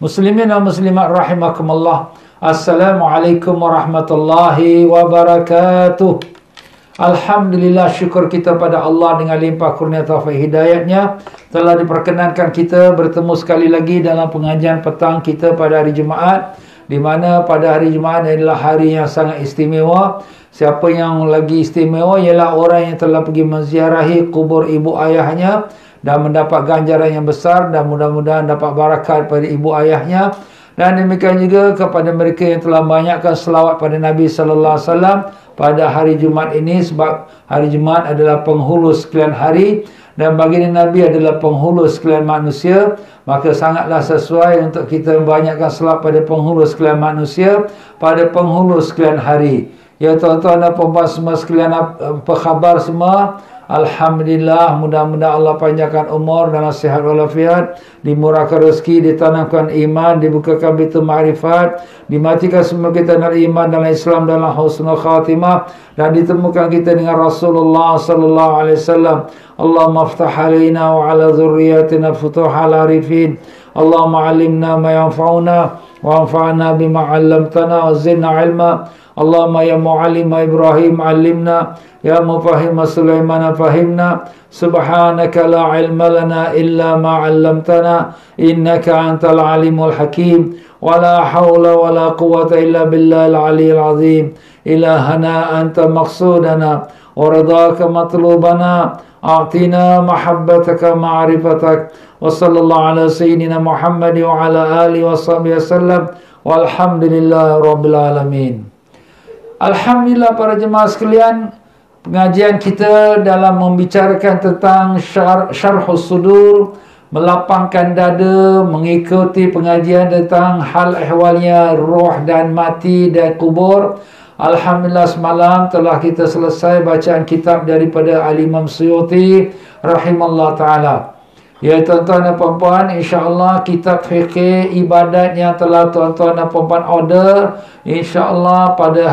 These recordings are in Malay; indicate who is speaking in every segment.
Speaker 1: Muslimin dan muslimat rahimakumullah. Assalamualaikum warahmatullahi wabarakatuh. Alhamdulillah, syukur kita pada Allah dengan limpah kurnia taufik hidayatnya telah diperkenankan kita bertemu sekali lagi dalam pengajian petang kita pada hari Jumaat, di mana pada hari Jumaat adalah hari yang sangat istimewa. Siapa yang lagi istimewa ialah orang yang telah pergi menziarahi kubur ibu ayahnya dan mendapat ganjaran yang besar, dan mudah-mudahan dapat barakat pada ibu ayahnya. Dan demikian juga kepada mereka yang telah banyakkan selawat pada Nabi sallallahu alaihi wasallam pada hari Jumaat ini, sebab hari Jumaat adalah penghulu sekalian hari dan baginda Nabi adalah penghulu sekalian manusia, maka sangatlah sesuai untuk kita banyakkan selawat pada penghulu sekalian manusia pada penghulu sekalian hari. Ya tuan-tuan dan puan-puan semua sekalian, apa khabar semua? Alhamdulillah, mudah-mudahan Allah panjangkan umur dan sihat walafiat, dimurahkan rezeki, ditanamkan iman, dibukakan pintu ma'rifat, dimatikan semua kita dalam iman, dalam Islam, dalam husnul khatimah, dan ditemukan kita dengan Rasulullah sallallahu alaihi wasallam. Allahumma aftah alaina wa ala dhurriyyatina futuhal arifin. Allahumma alimna ma yanfa'una wa anfa'na bima 'allamtana wa zidna ilma. Allahumma ya mu'allim Ibrahim alimna, ya mufahhim Sulaiman fahimna. Subhanaka la ilma lana illa ma 'allamtana innaka antal alimul hakim. Wa la hawla wa la quwwata illa billahil aliyyil azim. Ilahana anta maqsudana wa ridaka matlubana. A'tina mahabbataka ma'rifatak. Wa sallallahu ala sayyidina Muhammad wa ala alihi wa sahbihi wasallam. Walhamdulillahi rabbil alamin. Alhamdulillah para jemaah sekalian, pengajian kita dalam membicarakan tentang syarhus sudur, melapangkan dada, mengikuti pengajian tentang hal ehwalnya roh dan mati dan kubur. Alhamdulillah, semalam telah kita selesai bacaan kitab daripada Al-Imam Suyuti rahimallahu ta'ala. Ya tuan-tuan dan puan-puan, insya-Allah kitab fikih ibadat yang telah tuan-tuan dan puan-puan order, insya-Allah pada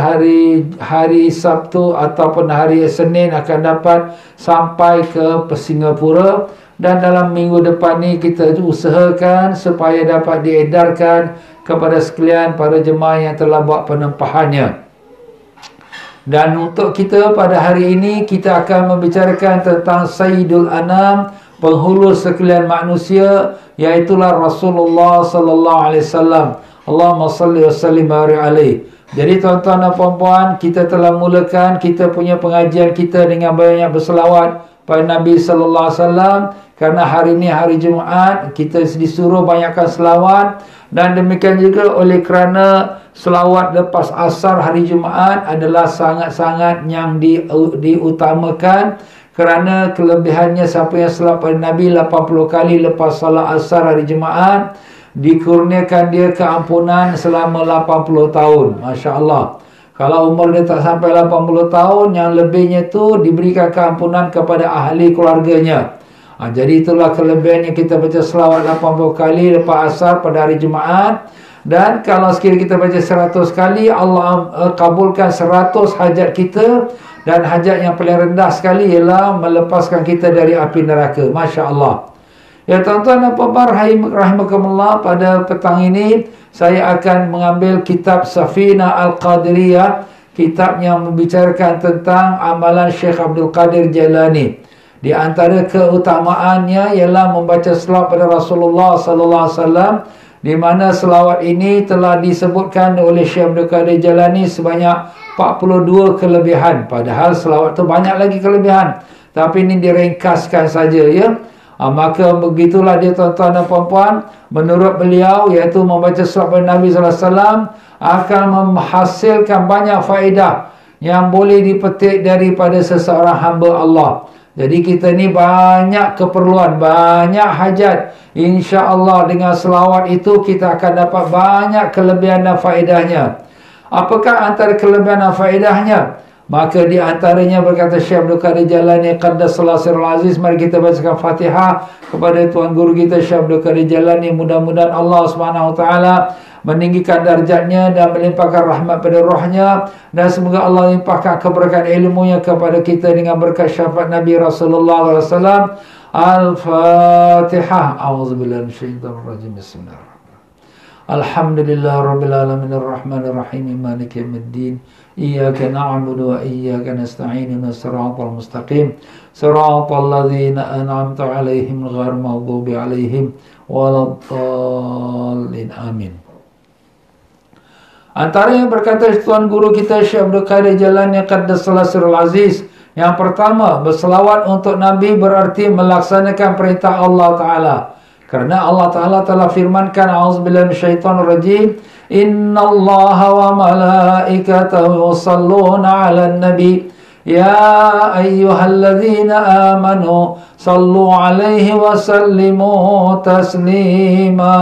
Speaker 1: hari Sabtu ataupun hari Senin akan dapat sampai ke Singapura, dan dalam minggu depan ni kita usahakan supaya dapat diedarkan kepada sekalian para jemaah yang telah buat penempahannya. Dan untuk kita pada hari ini, kita akan membicarakan tentang Sayyidul Anam, penghulu sekalian manusia, iaitulah Rasulullah sallallahu alaihi wasallam. Allahumma salli wa sallim barik alaihi. Jadi tuan-tuan dan puan-puan, kita telah mulakan kita punya pengajian kita dengan banyak berselawat pada Nabi sallallahu alaihi wasallam, kerana hari ini hari Jumaat, kita disuruh banyakkan selawat. Dan demikian juga oleh kerana selawat lepas asar hari Jumaat adalah sangat-sangat yang diutamakan, kerana kelebihannya siapa yang selawat pada Nabi 80 kali lepas salat asar hari Jumaat, dikurniakan dia keampunan selama 80 tahun. Masya Allah. Kalau umur dia tak sampai 80 tahun, yang lebihnya tu diberikan keampunan kepada ahli keluarganya. Jadi itulah kelebihannya kita baca selawat 80 kali lepas asar pada hari Jumaat. Dan kalau sekiranya kita baca 100 kali, Allah kabulkan 100 hajat kita. Dan hajat yang paling rendah sekali ialah melepaskan kita dari api neraka. Masya Allah. Ya tuan-tuan dan puan-puan rahimakumullah, pada petang ini saya akan mengambil kitab Safinah Al-Qadiriyah, kitab yang membicarakan tentang amalan Syekh Abdul Qadir Jailani. Di antara keutamaannya ialah membaca selawat pada Rasulullah sallallahu alaihi wasallam, di mana selawat ini telah disebutkan oleh Syekh Abdul Qadir Jailani sebanyak 42 kelebihan. Padahal selawat tu banyak lagi kelebihan, tapi ini diringkaskan saja, ya. Maka begitulah dia tuan-tuan dan puan-puan, menurut beliau, iaitu membaca selawat pada Nabi sallallahu alaihi wasallam akan menghasilkan banyak faedah yang boleh dipetik daripada seseorang hamba Allah. Jadi kita ni banyak keperluan, banyak hajat. InsyaAllah dengan selawat itu kita akan dapat banyak kelebihan dan faedahnya. Apakah antara kelebihan dan faedahnya? Maka di antaranya berkata Syekh Abdul Qadir Jailani Qaddasallahu sirrul aziz, mari kita bacakan Fatihah kepada Tuan Guru kita Syekh Abdul Qadir Jailani. Mudah-mudahan Allah Subhanahu wa taala meninggikan darjatnya dan melimpahkan rahmat pada rohnya, dan semoga Allah limpahkan keberkahan ilmunya kepada kita dengan berkat syafaat Nabi Rasulullah SAW. Al-Fatihah. A'udzubillahi minasyaitonir rajim. Bismillahirrahmanirrahim. Alhamdulillah Rabbil Alamin Ar-Rahmanir Rahim Maliki Yawmiddin Iyyaka na'budu wa iyyaka nasta'in Ihdinas siratal mustaqim siratal ladzina an'amta 'alaihim ghairil maghdubi 'alaihim waladdallin. Amin. Antara yang berkata Tuan Guru kita Syekh Abdul Qadir Jalani Qaddasallahu Sirrul Aziz, yang pertama, berselawat untuk Nabi berarti melaksanakan perintah Allah Ta'ala. Kerana Allah Ta'ala telah firmankan, A'udzubillahi minasyaitonirrajim, Innallaha wa malaikatahu yusalluna 'alan nabi ya ayyuhalladzina amanu sallu 'alaihi wa sallimu taslima.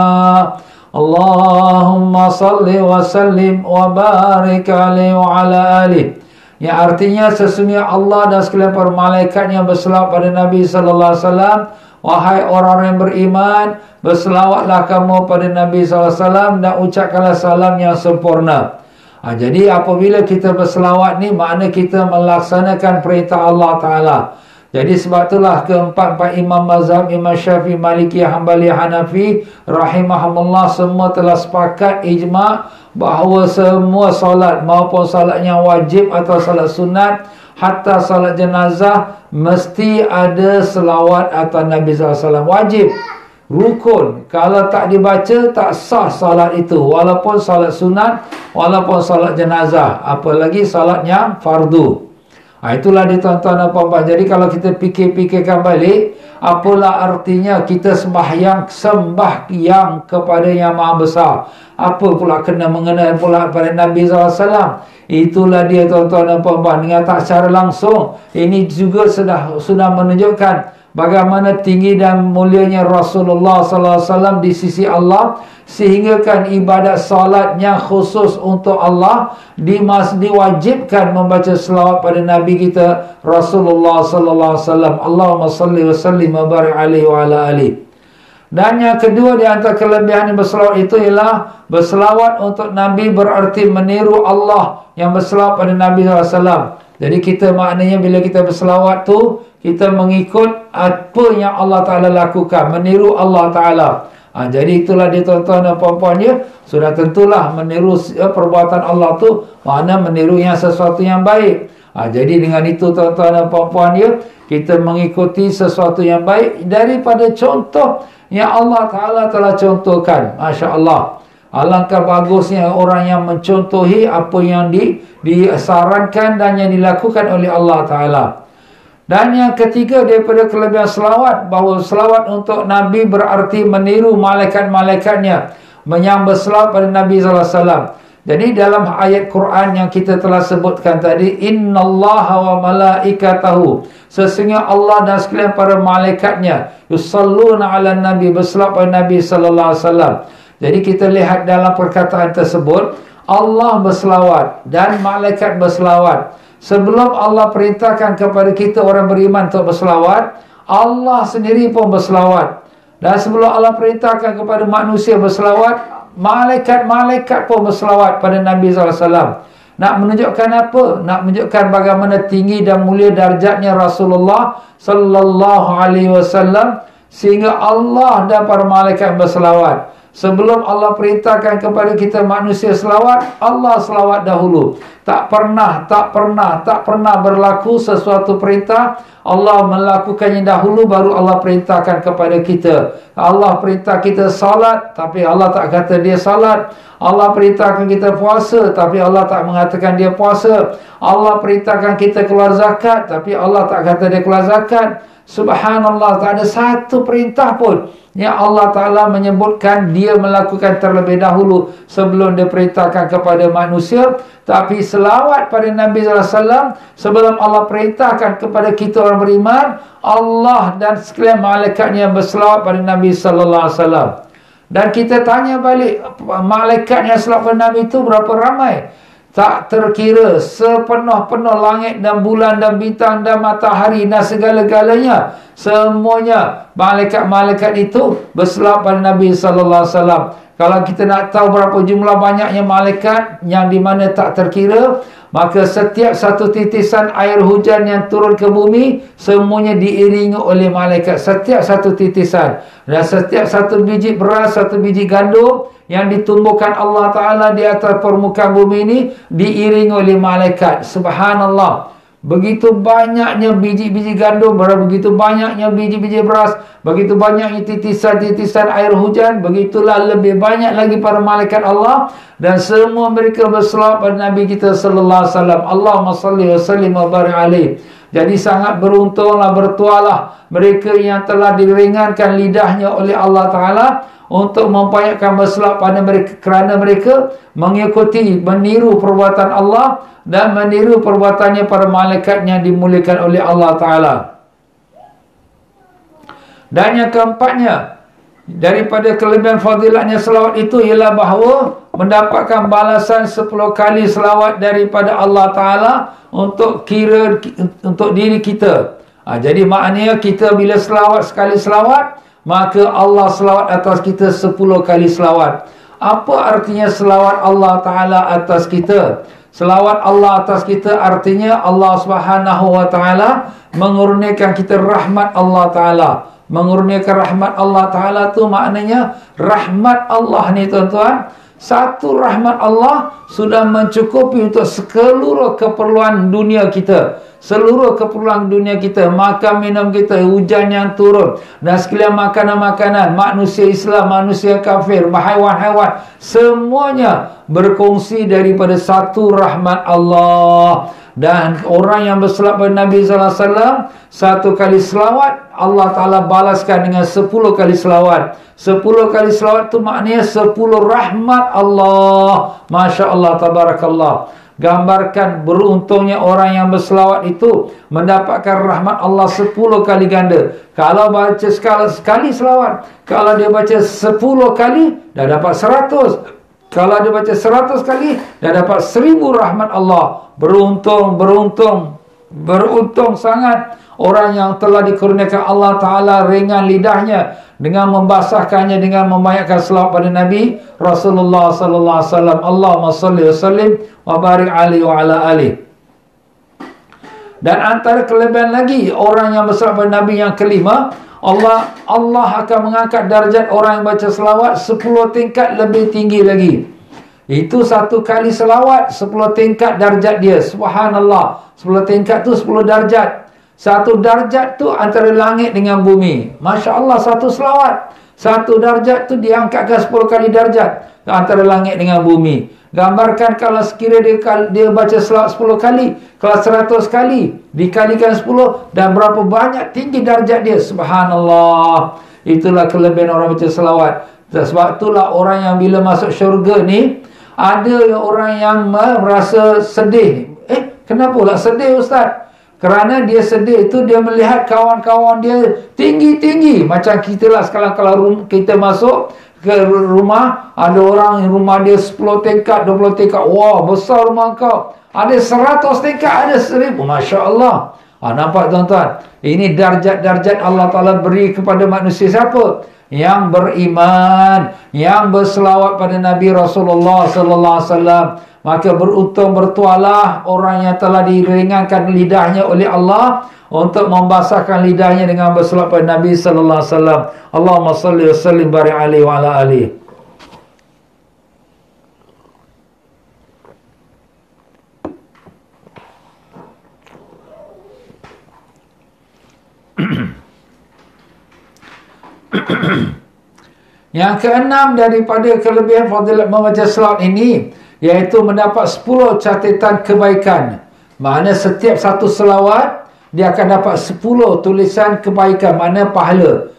Speaker 1: Allahumma salli wa sallim wa barik 'alaihi wa 'ala alihi. Yang artinya sesungguhnya Allah dan sekalian para malaikatnya berselawat pada Nabi sallallahu alaihi wasallam. Wahai orang yang beriman, berselawatlah kamu pada Nabi SAW dan ucapkanlah salam yang sempurna. Jadi apabila kita berselawat ni, makna kita melaksanakan perintah Allah Ta'ala. Jadi sebab itulah keempat-empat imam mazhab, Imam Syafi'i, Maliki, Hanbali, Hanafi, rahimahumullah, semua telah sepakat ijma' bahawa semua solat, maupun solat yang wajib atau solat sunat, hatta salat jenazah, mesti ada selawat atas Nabi SAW. Wajib, rukun. Kalau tak dibaca, tak sah salat itu, walaupun salat sunat, walaupun salat jenazah, apalagi salat yang fardu. Itulah dia tuan-tuan dan puan-puan. Jadi kalau kita fikir-fikirkan balik, apalah artinya kita sembahyang kepada Yang Maha Besar? Apa pula kena mengenal pula pada Nabi SAW? Itulah dia tuan-tuan dan puan-puan. Dengan tak secara langsung, ini juga sudah menunjukkan bagaimana tinggi dan mulianya Rasulullah SAW di sisi Allah, sehinggakan ibadat salatnya khusus untuk Allah diwajibkan membaca selawat pada Nabi kita Rasulullah SAW. Allahumma salli wa sallim wa barik alaihi wa ala alihi. Dan yang kedua di antara kelebihan berselawat itu ialah berselawat untuk Nabi berarti meniru Allah yang berselawat pada Nabi SAW. Jadi kita maknanya bila kita berselawat tu, kita mengikut apa yang Allah Ta'ala lakukan, meniru Allah Ta'ala. Jadi itulah dia tuan-tuan dan puan-puannya, sudah tentulah meniru perbuatan Allah tu, makna meniru yang sesuatu yang baik. Jadi dengan itu tuan-tuan dan puan-puannya, kita mengikuti sesuatu yang baik daripada contoh yang Allah Ta'ala telah contohkan. Masya Allah. Alangkah bagusnya orang yang mencontohi apa yang disarankan dan yang dilakukan oleh Allah Ta'ala. Dan yang ketiga daripada kelebihan selawat, bahawa selawat untuk Nabi berarti meniru malaikat-malaikatnya yang berselawat pada Nabi SAW. Jadi dalam ayat Quran yang kita telah sebutkan tadi, Innallaha wa malaikatahu, sesungguhnya Allah dan sekalian para malaikatnya, yusalluna 'alan nabi, berselawat pada Nabi sallallahu alaihi wasallam. Jadi kita lihat dalam perkataan tersebut, Allah berselawat dan malaikat berselawat. Sebelum Allah perintahkan kepada kita orang beriman untuk berselawat, Allah sendiri pun berselawat. Dan sebelum Allah perintahkan kepada manusia berselawat, malaikat-malaikat pun berselawat pada Nabi SAW. Nak menunjukkan apa? Nak menunjukkan bagaimana tinggi dan mulia darjatnya Rasulullah sallallahu alaihi wasallam, sehingga Allah dan para malaikat berselawat. Sebelum Allah perintahkan kepada kita manusia selawat, Allah selawat dahulu. Tak pernah berlaku sesuatu perintah, Allah melakukannya dahulu, baru Allah perintahkan kepada kita. Allah perintah kita salat, tapi Allah tak kata dia salat. Allah perintahkan kita puasa, tapi Allah tak mengatakan dia puasa. Allah perintahkan kita keluar zakat, tapi Allah tak kata dia keluar zakat. Subhanallah, tak ada satu perintah pun yang Allah Ta'ala menyebutkan dia melakukan terlebih dahulu sebelum dia perintahkan kepada manusia. Tapi selawat pada Nabi SAW, sebelum Allah perintahkan kepada kita orang beriman, Allah dan sekalian malaikatnya berselawat pada Nabi SAW. Dan kita tanya balik, malaikat yang selawat pada Nabi itu berapa ramai? Tak terkira, sepenuh-penuh langit dan bulan dan bintang dan matahari dan segala-galanya, semuanya malaikat-malaikat itu berselawat pada Nabi SAW. Kalau kita nak tahu berapa jumlah banyaknya malaikat yang di mana tak terkira, maka setiap satu titisan air hujan yang turun ke bumi, semuanya diiringi oleh malaikat. Setiap satu titisan. Dan setiap satu biji beras, satu biji gandum yang ditumbuhkan Allah Ta'ala di atas permukaan bumi ini diiringi oleh malaikat. Subhanallah. Begitu banyaknya biji-biji gandum, begitu banyaknya biji-biji beras, begitu banyaknya titisan-titisan air hujan, begitulah lebih banyak lagi para malaikat Allah, dan semua mereka berselawat pada Nabi kita sallallahu alaihi wasallam. Allahumma salli wa sallim wa barik alaihi. Jadi sangat beruntunglah, bertualah mereka yang telah diringankan lidahnya oleh Allah Ta'ala untuk membayarkan berselawat pada mereka, kerana mereka mengikuti, meniru perbuatan Allah dan meniru perbuatannya para malaikat yang dimuliakan oleh Allah Ta'ala. Dan yang keempatnya, daripada kelebihan fadilatnya selawat itu ialah bahawa mendapatkan balasan 10 kali selawat daripada Allah Ta'ala untuk diri kita. Jadi maknanya kita bila selawat sekali selawat, maka Allah selawat atas kita 10 kali selawat. Apa artinya selawat Allah Ta'ala atas kita? Selawat Allah atas kita artinya Allah Subhanahu wa Ta'ala mengurniakan kita rahmat Allah Ta'ala. Mengurniakan rahmat Allah Ta'ala tu maknanya rahmat Allah ni tuan-tuan, satu rahmat Allah sudah mencukupi untuk seluruh keperluan dunia kita. Seluruh keperluan dunia kita, makan minum kita, hujan yang turun, dan sekalian makanan-makanan, manusia Islam, manusia kafir, haiwan-haiwan, semuanya berkongsi daripada satu rahmat Allah. Dan orang yang berselawat pada Nabi sallallahu alaihi wasallam, satu kali selawat Allah Ta'ala balaskan dengan 10 kali selawat. 10 kali selawat tu maknanya 10 rahmat Allah. Masya Allah, tabarakallah. Gambarkan beruntungnya orang yang berselawat itu mendapatkan rahmat Allah 10 kali ganda. Kalau baca sekali selawat, kalau dia baca 10 kali, dah dapat 100. Kalau dia baca 100 kali, dah dapat 1000 rahmat Allah. Beruntung sangat orang yang telah dikurniakan Allah Ta'ala ringan lidahnya dengan membasahkannya dengan membayarkan selawat pada Nabi Rasulullah sallallahu alaihi wasallam. Allahumma salli wa sallim wa barik alaihi wa ala alihi. Dan antara kelebihan lagi orang yang berselawat pada Nabi yang kelima, Allah akan mengangkat darjat orang yang baca selawat 10 tingkat lebih tinggi lagi. Itu satu kali selawat 10 tingkat darjat dia. Subhanallah. 10 tingkat tu 10 darjat. Satu darjat tu antara langit dengan bumi. Masya Allah, satu selawat. Satu darjat tu diangkatkan 10 kali darjat antara langit dengan bumi. Gambarkan kalau sekiranya dia baca selawat 10 kali, kalau 100 kali dikalikan 10, dan berapa banyak tinggi darjat dia. Subhanallah. Itulah kelebihan orang baca selawat. Sebab itulah orang yang bila masuk syurga ni, ada orang yang merasa sedih. Kenapa pula sedih, Ustaz? Kerana dia sedih itu dia melihat kawan-kawan dia tinggi-tinggi. Macam kita lah sekarang kalau kita masuk ke rumah, ada orang yang rumah dia 10 tingkat, 20 tingkat. Wah, besar rumah kau. Ada 100 tingkat, ada 1000. Masya Allah. Nampak tuan-tuan? Ini darjat-darjat Allah Ta'ala beri kepada manusia siapa? Yang beriman, yang berselawat pada Nabi Rasulullah sallallahu alaihi wasallam. Maka beruntung bertualah orang yang telah diringankan lidahnya oleh Allah untuk membasahkan lidahnya dengan berselawat pada Nabi sallallahu alaihi wasallam. Allahumma salli wa sallim barik alaihi wa ala alihi. Yang keenam daripada kelebihan fadilat membaca selawat ini, iaitu mendapat 10 catatan kebaikan. Makna setiap satu selawat dia akan dapat 10 tulisan kebaikan, makna pahala.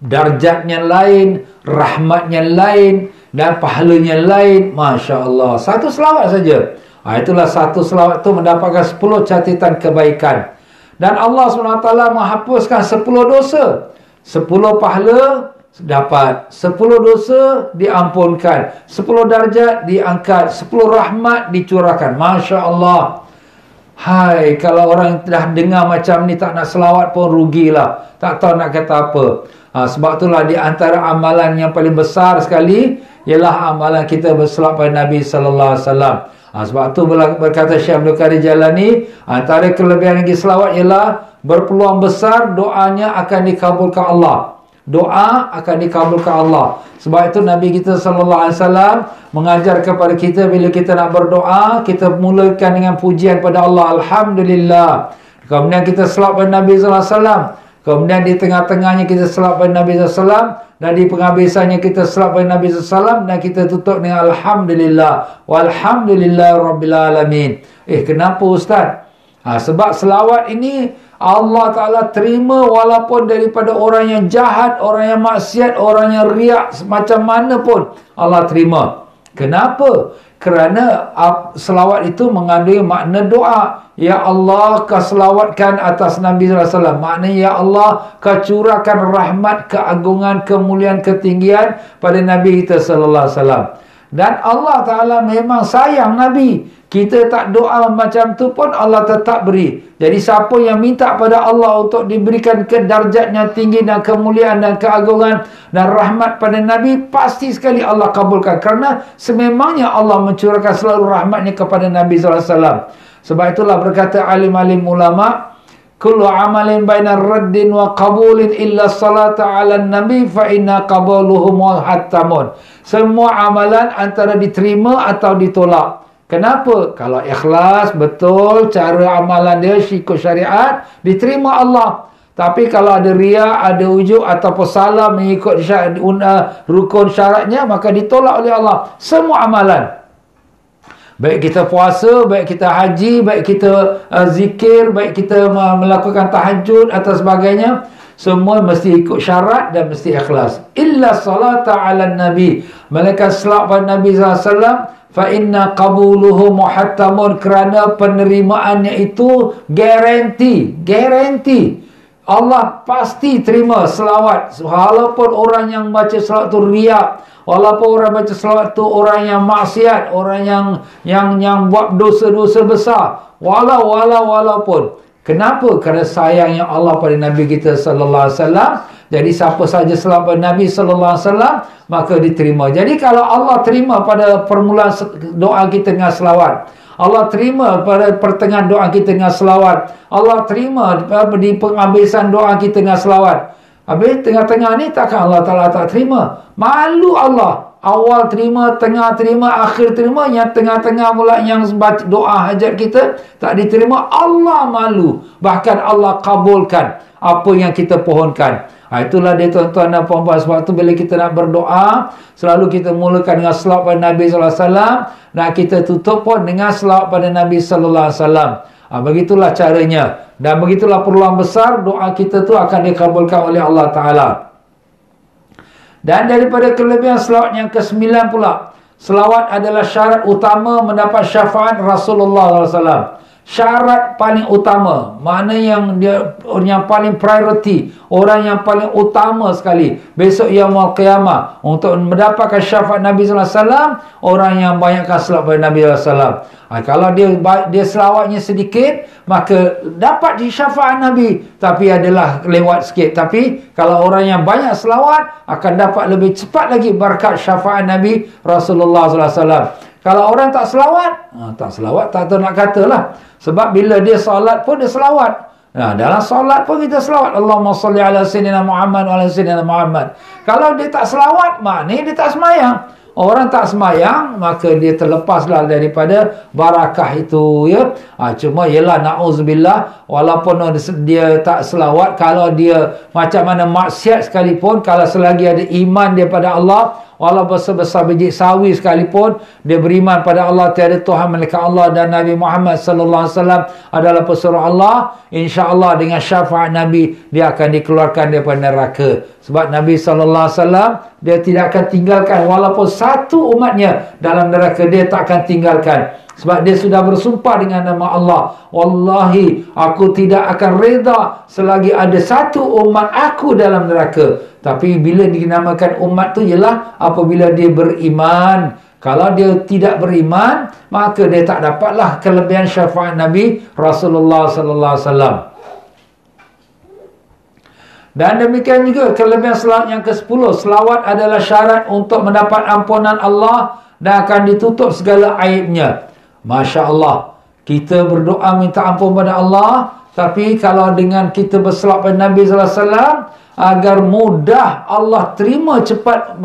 Speaker 1: Darjatnya lain, rahmatnya lain, dan pahalanya lain. Masya Allah. Satu selawat saja. Itulah satu selawat itu mendapatkan 10 catatan kebaikan. Dan Allah SWT menghapuskan 10 dosa. 10 pahala dapat, 10 dosa diampunkan, 10 darjat diangkat, 10 rahmat dicurahkan. Masya Allah. Hai, kalau orang dah dengar macam ni tak nak selawat pun rugilah. Tak tahu nak kata apa. Sebab itulah di antara amalan yang paling besar sekali ialah amalan kita berselawat pada Nabi sallallahu alaihi wasallam. Sebab tu berkata Syekh Abdul Qadir Jalani, antara kelebihan lagi selawat ialah berpeluang besar doanya akan dikabulkan Allah. doa akan dikabulkan Allah. Sebab itu Nabi kita sallallahu alaihi wasallam mengajar kepada kita, bila kita nak berdoa, kita mulakan dengan pujian pada Allah, alhamdulillah. Kemudian kita selawat pada Nabi sallallahu alaihi wasallam. Kemudian di tengah-tengahnya kita selawat pada Nabi sallallahu alaihi wasallam, dan di penghabisannya kita selawat pada Nabi sallallahu alaihi wasallam, dan kita tutup dengan alhamdulillah walhamdulillahirabbil alamin. Kenapa ustaz? Sebab selawat ini Allah Ta'ala terima walaupun daripada orang yang jahat, orang yang maksiat, orang yang riak, macam mana pun Allah terima. Kenapa? Kerana selawat itu mengandungi makna doa. Ya Allah, kau selawatkan atas Nabi SAW. Maknanya, Ya Allah, kau curahkan rahmat, keagungan, kemuliaan, ketinggian pada Nabi kita SAW. Dan Allah Ta'ala memang sayang Nabi. Kita tak doa macam tu pun Allah tetap beri. Jadi siapa yang minta pada Allah untuk diberikan ke darjatnya tinggi dan kemuliaan dan keagungan dan rahmat pada Nabi, pasti sekali Allah kabulkan. Kerana sememangnya Allah mencurahkan selalu rahmatnya kepada Nabi SAW. Sebab itulah berkata alim-alim ulama, kullu amalin baina raddin wa qabulin illa salata ala nabi fa inna qabuluhu muhattamun. Semua amalan antara diterima atau ditolak. Kenapa? Kalau ikhlas, betul, cara amalan dia ikut syariat, diterima Allah. Tapi kalau ada riak, ada ujub ataupun salah mengikut rukun syaratnya, maka ditolak oleh Allah. Semua amalan. Baik kita puasa, baik kita haji, baik kita zikir, baik kita melakukan tahajud atau sebagainya, semua mesti ikut syarat dan mesti ikhlas. Illa salata ala nabi. Malaikat selawat pada Nabi SAW, fa inna qabuluhu muhattamun, kerana penerimaannya itu garanti. Allah pasti terima selawat. Walaupun orang yang baca selawat tu riak, walaupun orang baca selawat tu orang yang maksiat, orang yang buat dosa-dosa besar, walaupun. Kenapa? Kerana sayangnya Allah pada Nabi kita sallallahu alaihi wasallam. Jadi siapa saja selawat pada Nabi sallallahu alaihi wasallam, maka diterima. Jadi kalau Allah terima pada permulaan doa kita dengan selawat, Allah terima pada pertengahan doa kita dengan selawat, Allah terima di penghabisan doa kita dengan selawat, habis tengah-tengah ni takkan Allah Ta'ala tak terima? Malu Allah. Awal terima, tengah terima, akhir terima, yang tengah-tengah pula yang baca doa hajat kita tak diterima, Allah malu. Bahkan Allah kabulkan apa yang kita pohonkan. Itulah dia tuan-tuan dan puan-puan. Sebab tu bila kita nak berdoa, selalu kita mulakan dengan selawat pada Nabi SAW, dan kita tutup pun dengan selawat pada Nabi SAW. Begitulah caranya. Dan begitulah peluang besar doa kita tu akan dikabulkan oleh Allah Ta'ala. Dan daripada kelebihan selawat yang ke-9 pula, selawat adalah syarat utama mendapat syafaat Rasulullah SAW. Syarat paling utama, mana yang paling priority, orang yang paling utama sekali besok yaumul qiyamah untuk mendapatkan syafaat Nabi SAW, orang yang banyakkan selawat pada Nabi SAW. Kalau dia selawatnya sedikit, maka dapat di syafaat Nabi, tapi adalah lewat sikit. Tapi kalau orang yang banyak selawat, akan dapat lebih cepat lagi berkat syafaat Nabi Rasulullah SAW. Kalau orang tak selawat, tak tahu nak katalah. Sebab bila dia solat pun dia selawat. Dalam solat pun kita selawat. Allahumma salli ala sayyidina Muhammad wa ala sayyidina Muhammad. Kalau dia tak selawat, maknanya dia tak semayang. Orang tak semayang, maka dia terlepaslah daripada barakah itu, ya. Cuma ialah na'udzubillah, walaupun dia tak selawat, kalau dia macam mana maksiat sekalipun, kalau selagi ada iman dia pada Allah, walaupun sebesar biji sawi sekalipun, dia beriman pada Allah, tiada Tuhan melainkan Allah, dan Nabi Muhammad sallallahu alaihi wasallam adalah pesuruh Allah, insya-Allah dengan syafaat Nabi dia akan dikeluarkan daripada neraka. Sebab Nabi sallallahu alaihi wasallam dia tidak akan tinggalkan walaupun satu umatnya dalam neraka, dia tak akan tinggalkan. Sebab dia sudah bersumpah dengan nama Allah, wallahi aku tidak akan reda selagi ada satu umat aku dalam neraka. Tapi bila dinamakan umat tu ialah apabila dia beriman. Kalau dia tidak beriman, maka dia tak dapatlah kelebihan syafaat Nabi Rasulullah sallallahu alaihi wasallam. Dan demikian juga kelebihan selawat yang ke-10, selawat adalah syarat untuk mendapat ampunan Allah dan akan ditutup segala aibnya. Masya Allah, kita berdoa minta ampun pada Allah, tapi kalau dengan kita berselawat pada Nabi SAW, agar mudah Allah terima cepat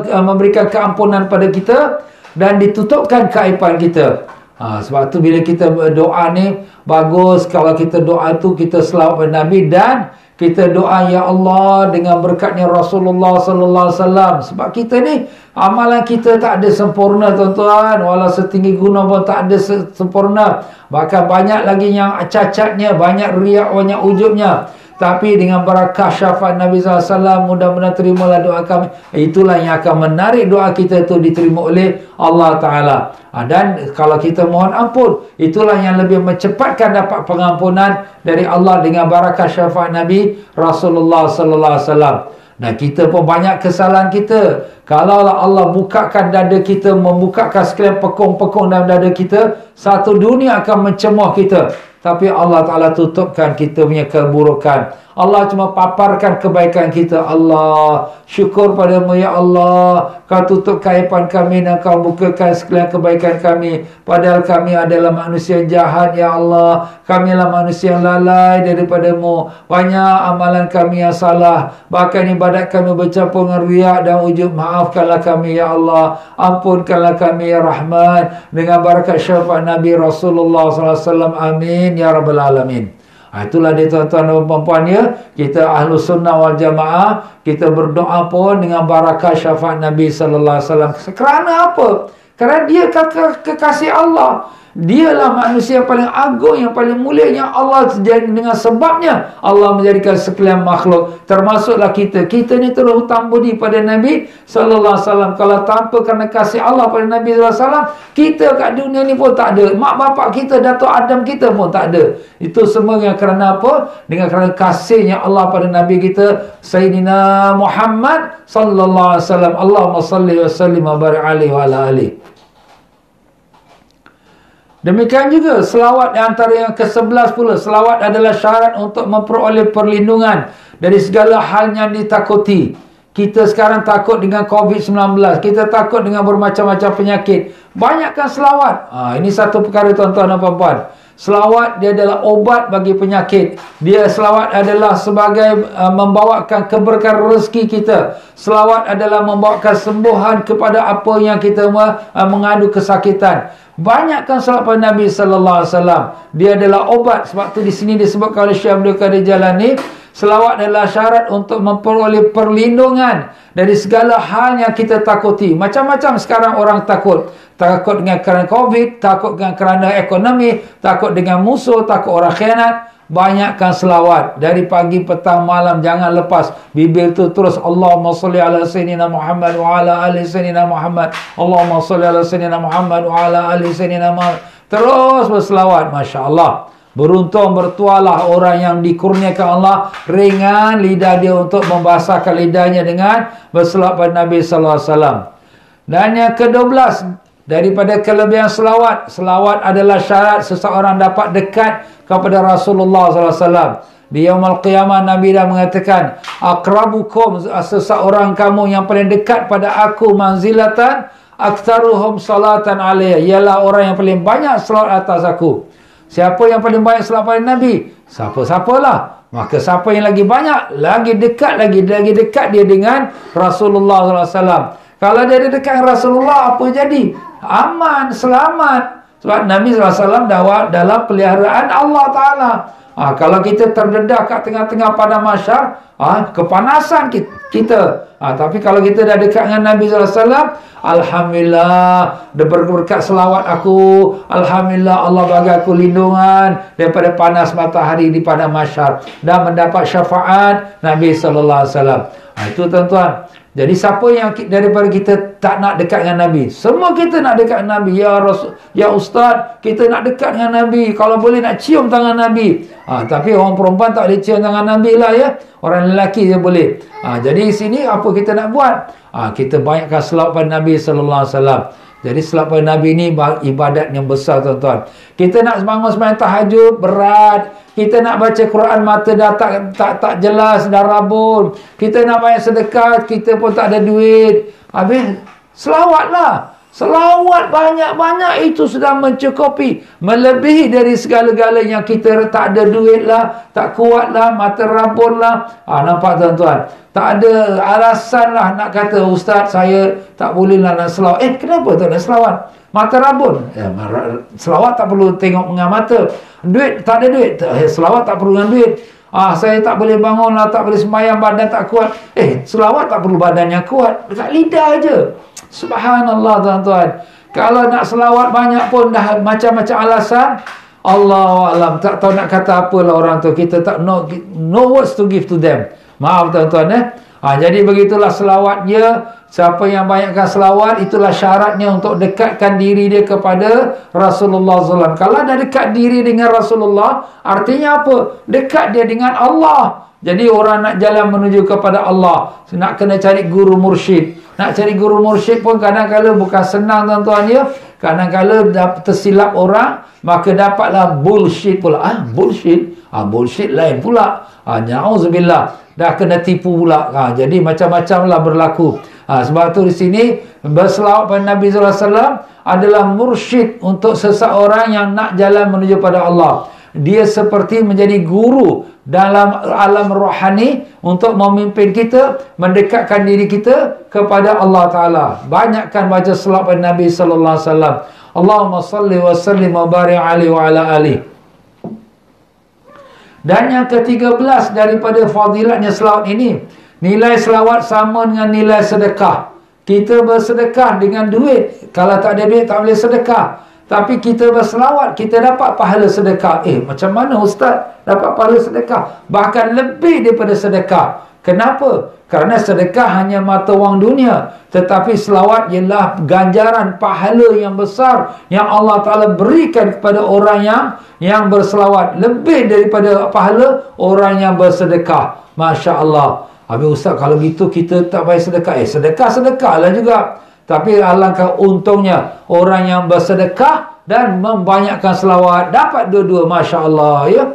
Speaker 1: memberikan keampunan pada kita dan ditutupkan keaiban kita. Sebab tu bila kita berdoa ni, bagus kalau kita doa tu kita selawat pada Nabi dan kita doa, ya Allah, dengan berkatnya Rasulullah sallallahu alaihi wasallam. Sebab kita ni, amalan kita tak ada sempurna, tuan-tuan. Walau setinggi gunung pun tak ada sempurna. Bahkan banyak lagi yang cacatnya, banyak riak, banyak ujubnya. Tapi dengan barakah syafaat Nabi SAW, mudah-mudahan terimalah doa kami. Itulah yang akan menarik doa kita itu diterima oleh Allah Ta'ala. Dan kalau kita mohon ampun, itulah yang lebih mencepatkan dapat pengampunan dari Allah dengan barakah syafaat Nabi Rasulullah SAW. Dan kita pun banyak kesalahan kita. Kalaulah Allah bukakan dada kita, membukakan sekalian pekung-pekung dalam dada kita, satu dunia akan mencemoh kita. Tapi Allah Ta'ala tutupkan kita punya keburukan. Allah cuma paparkan kebaikan kita. Allah, syukur padamu ya Allah. Kau tutup keaiban kami dan kau bukakan sekalian kebaikan kami. Padahal kami adalah manusia jahat ya Allah. Kami adalah manusia yang lalai daripadamu. Banyak amalan kami yang salah. Bahkan ibadat kami bercampur dengan riak dan ujub. Maafkanlah kami ya Allah. Ampunkanlah kami ya Rahman. Dengan barakat syafaat Nabi Rasulullah SAW. Amin ya Rabbal Alamin. Itulah dia tuan-tuan dan puan-puan ya. Kita ahlu sunnah wal jamaah, kita berdoa pun dengan barakah syafaat Nabi sallallahu alaihi wasallam. Kerana apa? Kerana dia kekasih Allah. Dialah manusia yang paling agung, yang paling mulia, yang Allah dengan sebabnya Allah menjadikan sekalian makhluk, termasuklah kita. Kita ni terus hutang budi pada Nabi sallallahu alaihi wasallam. Kalau tanpa kerana kasih Allah pada Nabi sallallahu alaihi wasallam, kita kat dunia ni pun tak ada. Mak bapak kita, Datuk Adam kita pun tak ada. Itu semua yang kerana apa? Dengan kerana kasihnya Allah pada Nabi kita Sayyidina Muhammad sallallahu alaihi wasallam. Allahumma salli wa sallim wa barik alaihi wa ala alihi. Demikian juga selawat antara yang ke-11 pula. Selawat adalah syarat untuk memperoleh perlindungan dari segala hal yang ditakuti. Kita sekarang takut dengan COVID-19. Kita takut dengan bermacam-macam penyakit. Banyakkan selawat. Ini satu perkara tuan-tuan dan puan-puan. Selawat dia adalah obat bagi penyakit. Dia selawat adalah sebagai membawakan keberkahan rezeki kita. Selawat adalah membawakan sembuhan kepada apa yang kita mengadu kesakitan. Banyakkan selawat pada Nabi sallallahu alaihi wasallam. Dia adalah obat. Sebab tu di sini disebutkan oleh Syekh Abdul Qadir Jalani, selawat adalah syarat untuk memperoleh perlindungan dari segala hal yang kita takuti. Macam-macam sekarang orang takut. Takut dengan kerana COVID, takut dengan kerana ekonomi, takut dengan musuh, takut orang khianat. Banyakkan selawat dari pagi, petang, malam. Jangan lepas bibir tu terus Allahumma salli ala sayyidina Muhammad wa ala ali sayyidina Muhammad. Allahumma salli ala sayyidina Muhammad wa ala ali sayyidina Muhammad. Terus berselawat. Masya Allah. Beruntung bertualah orang yang dikurniakan Allah ringan lidah dia untuk membasahkan lidahnya dengan berselawat pada Nabi sallallahu alaihi wasallam. Dan yang ke-12 daripada kelebihan selawat, selawat adalah syarat seseorang dapat dekat kepada Rasulullah SAW. Di Yaumul Qiyamah Nabi dah mengatakan, akrabukum, seseorang kamu yang paling dekat pada aku manzilatan, aktsaruhum salatan alayya, ialah orang yang paling banyak selawat atas aku. Siapa yang paling banyak selawat pada Nabi? Siapa-siapalah. Maka siapa yang lagi banyak, lagi dekat dia dengan Rasulullah SAW. Kalau dia dekat dengan Rasulullah, apa jadi? Aman, selamat. Sebab Nabi SAW dalam peliharaan Allah Ta'ala. Kalau kita terdedah kat tengah-tengah padang mahsyar, kepanasan kita. Tapi kalau kita dah dekat dengan Nabi SAW, alhamdulillah, berkat selawat aku, alhamdulillah Allah bagi aku lindungan daripada panas matahari di padang mahsyar dan mendapat syafaat Nabi SAW. Itu tuan-tuan. Jadi siapa yang daripada kita tak nak dekat dengan Nabi? Semua kita nak dekat dengan Nabi. Ya Rasul, ya Ustaz, kita nak dekat dengan Nabi. Kalau boleh nak cium tangan Nabi. Tapi orang perempuan tak boleh cium tangan Nabi lah ya. Orang lelaki je boleh. Jadi sini apa kita nak buat? Kita banyakkan selawat pada Nabi sallallahu alaihi wasallam. Jadi selawat pada Nabi ni ibadat yang besar tuan-tuan. Kita nak bangun sembahyang tahajud berat. Kita nak baca Quran mata dah tak jelas, dah rabun. Kita nak bayar sedekah, kita pun tak ada duit. Habis selawatlah. Selawat banyak-banyak itu sudah mencukupi, melebihi dari segala-galanya. Kita tak ada duit lah, tak kuat lah, mata rabun lah. Nampak tuan-tuan? Tak ada alasan lah nak kata, Ustaz saya tak boleh lah nak selawat. Kenapa tak nak selawat? Mata rabun. Selawat tak perlu tengok dengan mata. Duit, tak ada duit. Selawat tak perlu dengan duit. Saya tak boleh bangun lah, tak boleh sembahyang, badan tak kuat. Selawat tak perlu badan yang kuat. Dekat lidah je. Subhanallah tuan-tuan. Kalau nak selawat banyak pun dah macam-macam alasan. Allahuakbar. Tak tahu nak kata apalah orang tu. Kita tak no words to give to them. Maaf tuan-tuan. Jadi begitulah selawatnya. Siapa yang banyakkan selawat, itulah syaratnya untuk dekatkan diri dia kepada Rasulullah SAW. Kalau dah dekat diri dengan Rasulullah, artinya apa? Dekat dia dengan Allah. Jadi orang nak jalan menuju kepada Allah, nak kena cari guru mursyid. Nak cari guru mursyid pun kadang-kadang bukan senang tuan-tuan ya. Kadang-kadang tersilap orang, maka dapatlah bullshit pula. Bullshit? Bullshit lain pula. Na'udzubillah. Dah kena tipu pula. Jadi macam-macam lah berlaku. Sebab tu di sini berselawat pada Nabi SAW adalah mursyid untuk seseorang yang nak jalan menuju pada Allah. Dia seperti menjadi guru dalam alam rohani untuk memimpin kita, mendekatkan diri kita kepada Allah Ta'ala. Banyakkan baca selawat pada Nabi SAW. Allahumma salli wa sallim wa barik alaihi wa ala alihi. Dan yang ke-13 daripada fadilatnya selawat ini, nilai selawat sama dengan nilai sedekah. Kita bersedekah dengan duit. Kalau tak ada duit, tak boleh sedekah. Tapi kita berselawat, kita dapat pahala sedekah. Macam mana Ustaz dapat pahala sedekah? Bahkan lebih daripada sedekah. Kenapa? Kerana sedekah hanya mata wang dunia. Tetapi selawat ialah ganjaran pahala yang besar yang Allah Ta'ala berikan kepada orang yang berselawat. Lebih daripada pahala orang yang bersedekah. Masya Allah. Habis Ustaz, kalau gitu kita tak payah sedekah. Sedekah lah juga. Tapi alangkah untungnya orang yang bersedekah dan membanyakkan selawat dapat dua-dua. Masya Allah ya.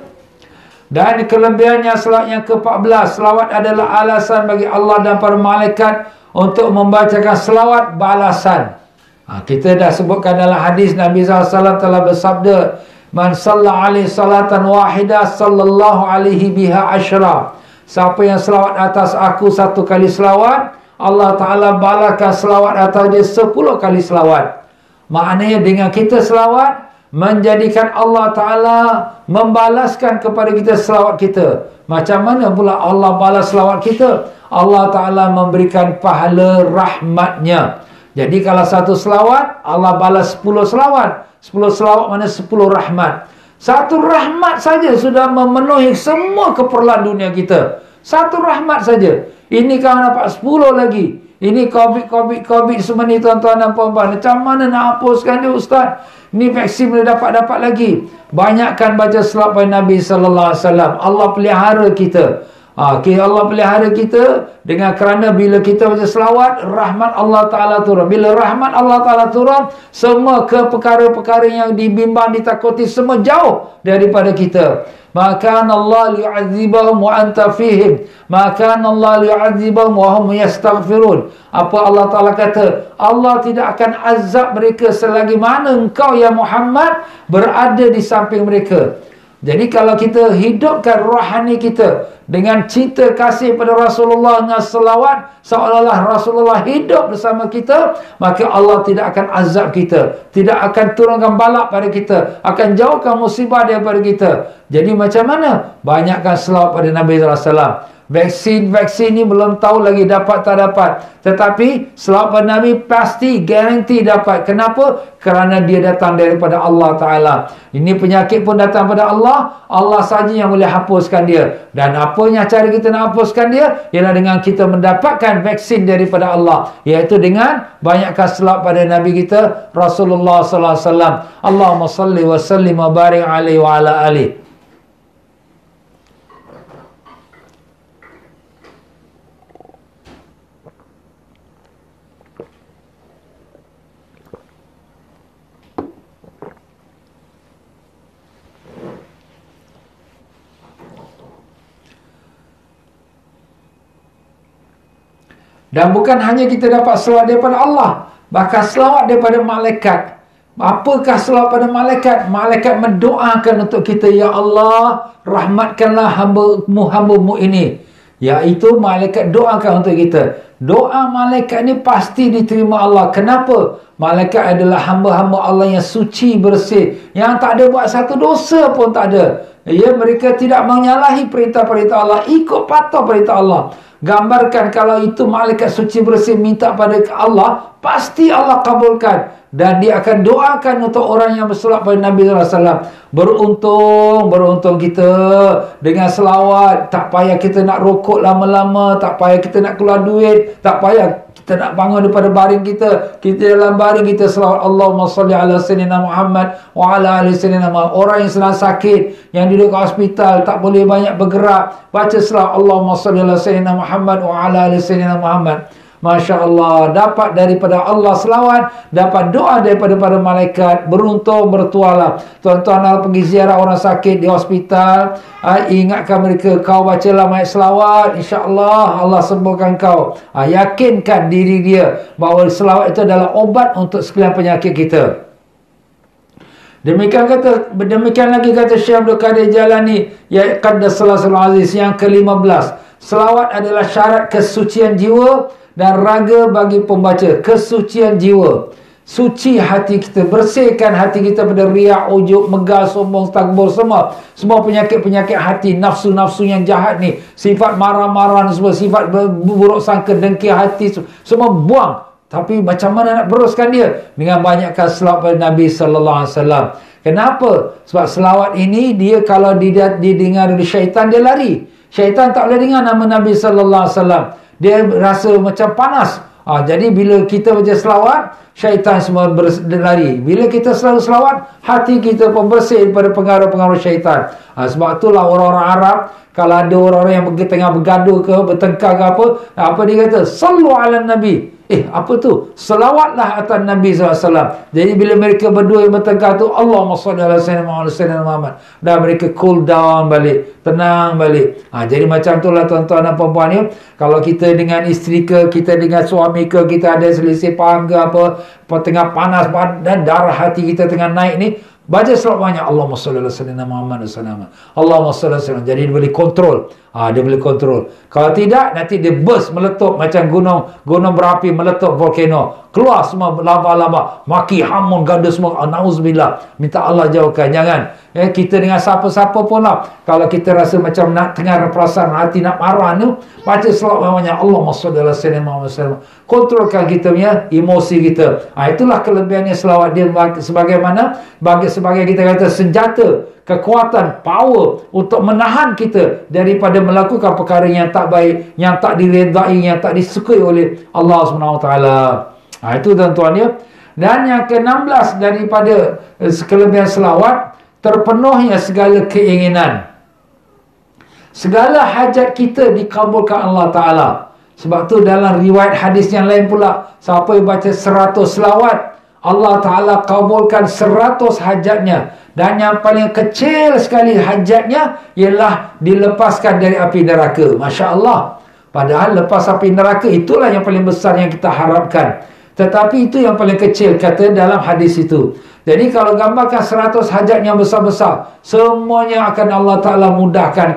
Speaker 1: Dan kelebihannya selawat yang ke-14, selawat adalah alasan bagi Allah dan para malaikat untuk membacakan selawat balasan. Kita dah sebutkan dalam hadis Nabi SAW telah bersabda, man salla alaihi salatan wahidah sallallahu alaihi biha asyra. Siapa yang selawat atas aku satu kali selawat, Allah Ta'ala balaskan selawat atas dia 10 kali selawat. Maknanya dengan kita selawat, menjadikan Allah Ta'ala membalaskan kepada kita selawat kita. Macam mana pula Allah balas selawat kita? Allah Ta'ala memberikan pahala rahmatnya. Jadi kalau satu selawat, Allah balas 10 selawat. 10 selawat mana 10 rahmat. Satu rahmat saja sudah memenuhi semua keperluan dunia kita. Satu rahmat saja. Ini kalau dapat 10 lagi. Ini COVID semua ni tuan-tuan dan puan-puan. Macam mana nak hapuskan dia Ustaz? Ni vaksin boleh dapat lagi. Banyakkan baca selawat pada Nabi SAW. Allah pelihara kita. Allah pelihara kita dengan kerana bila kita baca selawat, rahmat Allah Ta'ala turun. Bila rahmat Allah Ta'ala turun, semua perkara-perkara yang dibimbang, ditakuti, semua jauh daripada kita. Maka Allah li'adzibahum wa anta fihim. Maka Allah li'adzibahum wa hum yastaghfirun. Apa Allah Ta'ala kata? Allah tidak akan azab mereka selagi mana engkau ya Muhammad berada di samping mereka. Jadi kalau kita hidupkan rohani kita dengan cinta kasih pada Rasulullah dengan selawat, seolah-olah Rasulullah hidup bersama kita, maka Allah tidak akan azab kita, tidak akan turunkan balak pada kita, akan jauhkan musibah daripada kita. Jadi macam mana? Banyakkan selawat pada Nabi SAW. Vaksin ni belum tahu lagi dapat tak dapat. Tetapi selawat pada Nabi pasti garanti dapat. Kenapa? Kerana dia datang daripada Allah Ta'ala. Ini penyakit pun datang pada Allah. Allah saja yang boleh hapuskan dia. Dan apanya cara kita nak hapuskan dia? Ialah dengan kita mendapatkan vaksin daripada Allah. Iaitu dengan banyakkan selawat pada Nabi kita Rasulullah SAW. Allahumma salli wa sallim wa barik alaihi wa ala alihi. Dan bukan hanya kita dapat selawat daripada Allah, Bahkan selawat daripada malaikat. Apakah selawat pada malaikat? Malaikat mendoakan untuk kita, ya Allah, rahmatkanlah hamba-Mu ini. Iaitu malaikat doakan untuk kita. Doa malaikat ni pasti diterima Allah. Kenapa? Malaikat adalah hamba-hamba Allah yang suci, bersih, yang tak ada buat satu dosa pun tak ada. Mereka tidak menyalahi perintah-perintah Allah, ikut patuh perintah Allah. Gambarkan kalau itu malaikat suci bersih minta pada Allah, pasti Allah kabulkan. Dan dia akan doakan untuk orang yang bersolat pada Nabi SAW. Beruntung kita dengan selawat. Tak payah kita nak rokok lama-lama, tak payah kita nak keluar duit, tak payah kita nak bangun daripada baring kita. Kita dalam baring kita selawat, Allahumma salli ala sayyidina Muhammad wa ala ali sayyidina Muhammad. Orang yang sedang sakit, yang duduk kat hospital, tak boleh banyak bergerak, baca selawat Allahumma salli ala sayyidina Muhammad wa ala ali sayyidina Muhammad. Masya Allah, dapat daripada Allah selawat, dapat doa daripada para malaikat, beruntung, bertualah. Tuan-tuan nak pergi ziarah orang sakit di hospital, ingatkan mereka, kau bacalah banyak selawat, insya-Allah Allah sembuhkan kau. Yakinkan diri dia bahawa selawat itu adalah obat untuk sekalian penyakit kita. Demikian lagi kata Syekh Abdul Qadir Jalani, ya qaddasallahu aziz, yang ke-15. Selawat adalah syarat kesucian jiwa dan raga bagi pembaca. Kesucian jiwa, suci hati kita, bersihkan hati kita pada riak, ujub, megah, sombong, takbur, semua penyakit-penyakit hati, nafsu-nafsu yang jahat ni, sifat marah-marah, semua sifat buruk sangka, dengki hati, semua buang. Tapi macam mana nak beruskan dia? Dengan banyakkan selawat pada Nabi sallallahu alaihi wasallam. Kenapa? Sebab selawat ini dia kalau didengar oleh syaitan, dia lari. Syaitan tak boleh dengar nama Nabi sallallahu alaihi wasallam. Dia rasa macam panas. Jadi bila kita baca selawat, syaitan semua berlari. Bila kita selalu selawat, hati kita pun bersih daripada pengaruh-pengaruh syaitan. Sebab itulah orang-orang Arab, kalau ada orang-orang yang tengah bergaduh ke, bertengkar ke apa dia kata? Sallu ala Nabi. Apa tu? Selawatlah atas Nabi SAW. Jadi bila mereka berdua yang bertengkar tu, Allahumma salli ala sayyidina Muhammad. Dan mereka cool down balik, tenang balik. Jadi macam itulah tuan-tuan dan puan-puan ni. Kalau kita dengan isteri ke, kita dengan suami ke, kita ada selisih faham ke apa tengah panas dan darah hati kita tengah naik ni, baca selawat banyak, Allahumma salli ala sayyidina Muhammad sallallahu alaihi wasallam. Allahumma salli ala sayyidina. Jadi dia boleh kontrol. Dia boleh kontrol. Kalau tidak, nanti dia burst, meletup macam gunung berapi meletup, volcano. Keluar semua lava-lava, maki, hamun, ganda semua. Na'udzubillah. Minta Allah jauhkan. Jangan. Kita dengan siapa-siapa pun lah. Kalau kita rasa macam nak tengah perasaan hati nak marah tu, baca selawat banyak, Allahumma salli ala sayyidina Muhammad sallallahu alaihi wasallam. Kontrolkan kita punya emosi kita. Itulah kelebihannya selawat dia, sebagaimana sebagai kita kata senjata, kekuatan, power untuk menahan kita daripada melakukan perkara yang tak baik, yang tak diredai, yang tak disukai oleh Allah SWT. Itu tuan-tuan ya. Dan yang ke-16 daripada kelebihan selawat, terpenuhnya segala keinginan. Segala hajat kita dikabulkan Allah Ta'ala. Sebab tu dalam riwayat hadis yang lain pula, siapa yang baca 100 selawat, Allah Ta'ala kabulkan 100 hajatnya. Dan yang paling kecil sekali hajatnya ialah dilepaskan dari api neraka. Masya Allah. Padahal lepas api neraka itulah yang paling besar yang kita harapkan. Tetapi itu yang paling kecil, kata dalam hadis itu. Jadi kalau gambarkan 100 hajat yang besar-besar, semuanya akan Allah Ta'ala mudahkan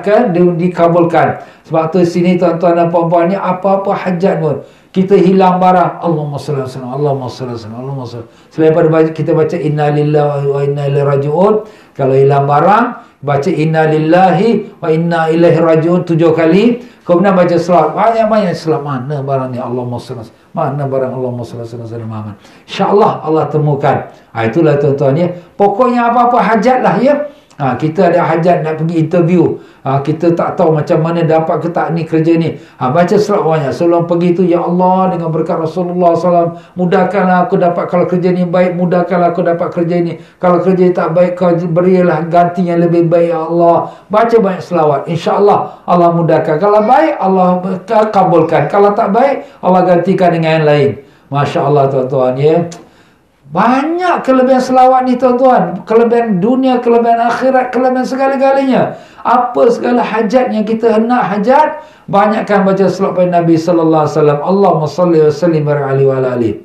Speaker 1: dikabulkan. Sebab tu sini tuan-tuan dan puan-puan ni, apa-apa hajat pun, kita hilang barang, Allahumma salli alaihi wasallam, Allahumma salli alaihi wasallam, Allahumma salli. Selain daripada kita baca inna lillahi wa inna ilaihi raji'un, kalau hilang barang, baca inna lillahi wa inna ilaihi raji'un 7 kali, kemudian baca selawat banyak-banyak. Selawat mana barang ni, Allahumma salli alaihi wasallam, mana barang Allahumma salli alaihi wasallam Muhammad. InsyaAllah Allah temukan. Itulah tuan-tuan ya. Pokoknya apa-apa hajat lah ya. Kita ada hajat nak pergi interview, kita tak tahu macam mana dapat ke tak ni kerja ni, baca selawat banyak sebelum pergi tu. Ya Allah, dengan berkat Rasulullah SAW, mudahkanlah aku dapat, kalau kerja ni baik, mudahkanlah aku dapat kerja ni, kalau kerja tak baik, kau berilah ganti yang lebih baik ya Allah. Baca banyak selawat, insyaAllah Allah mudahkan. Kalau baik, Allah kabulkan. Kalau tak baik, Allah gantikan dengan yang lain. Masya Allah tuan-tuan ya. Banyak kelebihan selawat ni tuan-tuan. Kelebihan dunia, kelebihan akhirat, kelebihan segala-galanya. Apa segala hajat yang kita nak hajat, banyakkan baca selawat pada Nabi sallallahu alaihi wasallam. Allahumma salli wa sallim alaihi wa alihi.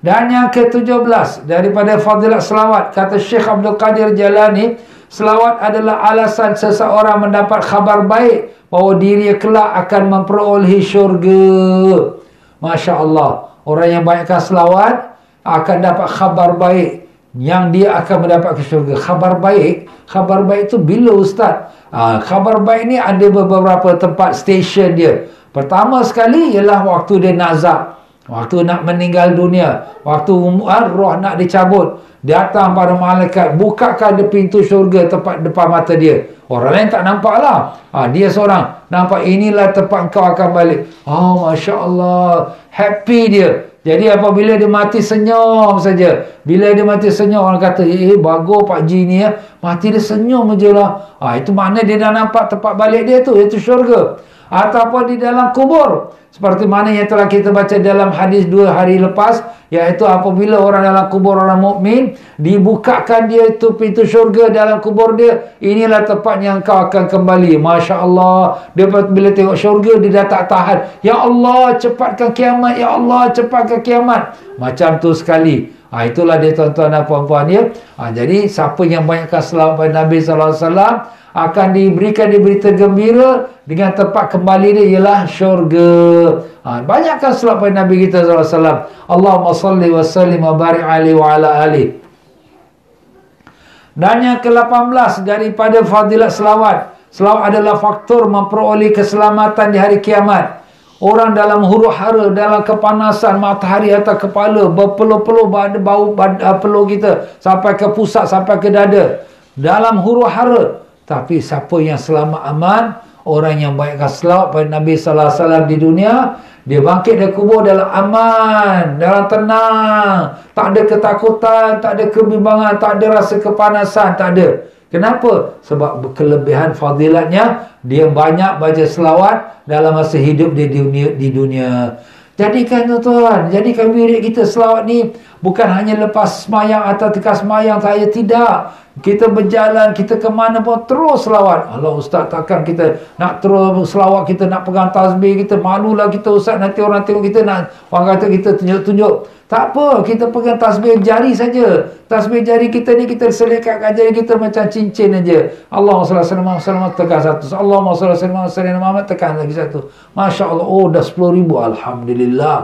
Speaker 1: Dan yang ke-17 daripada fadilat selawat, kata Syekh Abdul Qadir Jalani, selawat adalah alasan seseorang mendapat khabar baik bahawa dirinya kelak akan memperolehi syurga. Masya Allah, orang yang banyakkan selawat akan dapat khabar baik yang dia akan mendapat ke syurga. Khabar baik itu bila Ustaz? Khabar baik ni ada beberapa tempat stesen dia. Pertama sekali ialah waktu dia nazak, waktu nak meninggal dunia, waktu roh nak dicabut, datang pada malaikat, bukakan dia pintu syurga tepat depan mata dia. Orang lain tak nampak lah, dia seorang nampak, inilah tempat kau akan balik. Masya Allah, happy dia. Jadi apabila dia mati senyum saja. Bila dia mati senyum, orang kata, bagus Pak Ji ni ya, mati dia senyum je lah. Itu makna dia dah nampak tempat balik dia tu, iaitu syurga. Ataupun di dalam kubur, seperti mana yang telah kita baca dalam hadis 2 hari lepas, iaitu apabila orang dalam kubur, orang mukmin, dibukakan dia itu pintu syurga dalam kubur dia, inilah tempat yang kau akan kembali. Masya Allah, dia bila tengok syurga, dia dah tak tahan, ya Allah cepatkan kiamat, ya Allah cepatkan kiamat. Macam tu sekali. Itulah dia tuan-tuan dan puan-puan ya. Jadi siapa yang banyakkan selawat pada Nabi SAW akan diberikan berita gembira dengan tempat kembali dia ialah syurga. Banyakkan selawat pada Nabi kita SAW. Allahumma salli wa sallim wa barik alaihi wa ala alihi. Dan yang ke-18 daripada fadilat selawat, selawat adalah faktor memperoleh keselamatan di hari kiamat. Orang dalam huru-hara, dalam kepanasan matahari atas kepala, berpeluh-peluh bau peluh kita sampai ke pusat, sampai ke dada, dalam huru-hara. Tapi siapa yang selamat aman, orang yang banyakkan selawat pada Nabi SAW di dunia, dia bangkit dari kubur dalam aman, dalam tenang, tak ada ketakutan, tak ada kebimbangan, tak ada rasa kepanasan, tak ada. Kenapa? Sebab kelebihan fadilatnya, dia banyak baca selawat dalam masa hidup dia di dunia. Jadikan tuan-tuan, jadikan wirid kita selawat ni bukan hanya lepas semayang atau ketika semayang saja, tidak. Kita berjalan, kita ke mana pun terus selawat. Allah Ustaz, takkan kita nak terus selawat, kita nak pegang tasbih, kita malulah kita Ustaz, nanti orang tengok kita, nak orang kata kita tunjuk-tunjuk. Tak apa, kita pegang tasbih jari saja. Tasbih jari kita ni kita selekatkan jari kita macam cincin aja. Allahumma salli alaihi wasallam, tekan satu. Allahumma salli alaihi wasallam, tekan lagi satu. Masya Allah, dah 10,000. Alhamdulillah.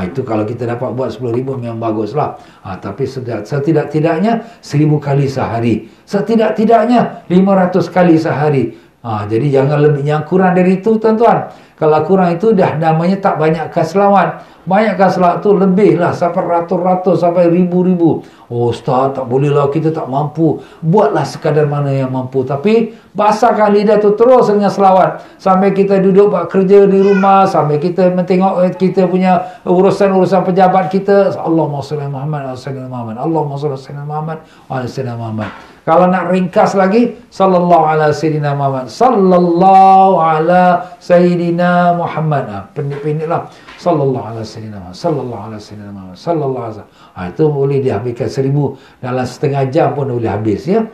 Speaker 1: Itu kalau kita dapat buat 10,000 memang baguslah. Tapi setidak-tidaknya 1,000 kali sehari. Setidak-tidaknya 500 kali sehari. Jadi jangan lebih, yang kurang dari itu tuan-tuan. Kalau kurang itu dah namanya tak banyakkan selawat. Banyakkan selawat tu lebih lah, sampai ratus-ratus, sampai ribu-ribu. Ustaz, tak boleh lah, kita tak mampu. Buatlah sekadar mana yang mampu. Tapi basahkan lidah tu terus dengan selawat. Sampai kita duduk buat kerja di rumah, sampai kita mentengok kita punya urusan-urusan pejabat kita. Allahumma salli ala Muhammad wa sallim ala Muhammad. Allahumma salli ala Muhammad wa sallim ala Muhammad. Kalau nak ringkas lagi, sallallahu ala sayyidina Muhammad, sallallahu ala sayyidina Muhammad. Pendek-pendek lah. Sallallahu ala sayyidina Muhammad, sallallahu ala sayyidina Muhammad, sallallahu ala sayyidina. Itu boleh dihabiskan 1,000 dalam setengah jam pun boleh habis ya.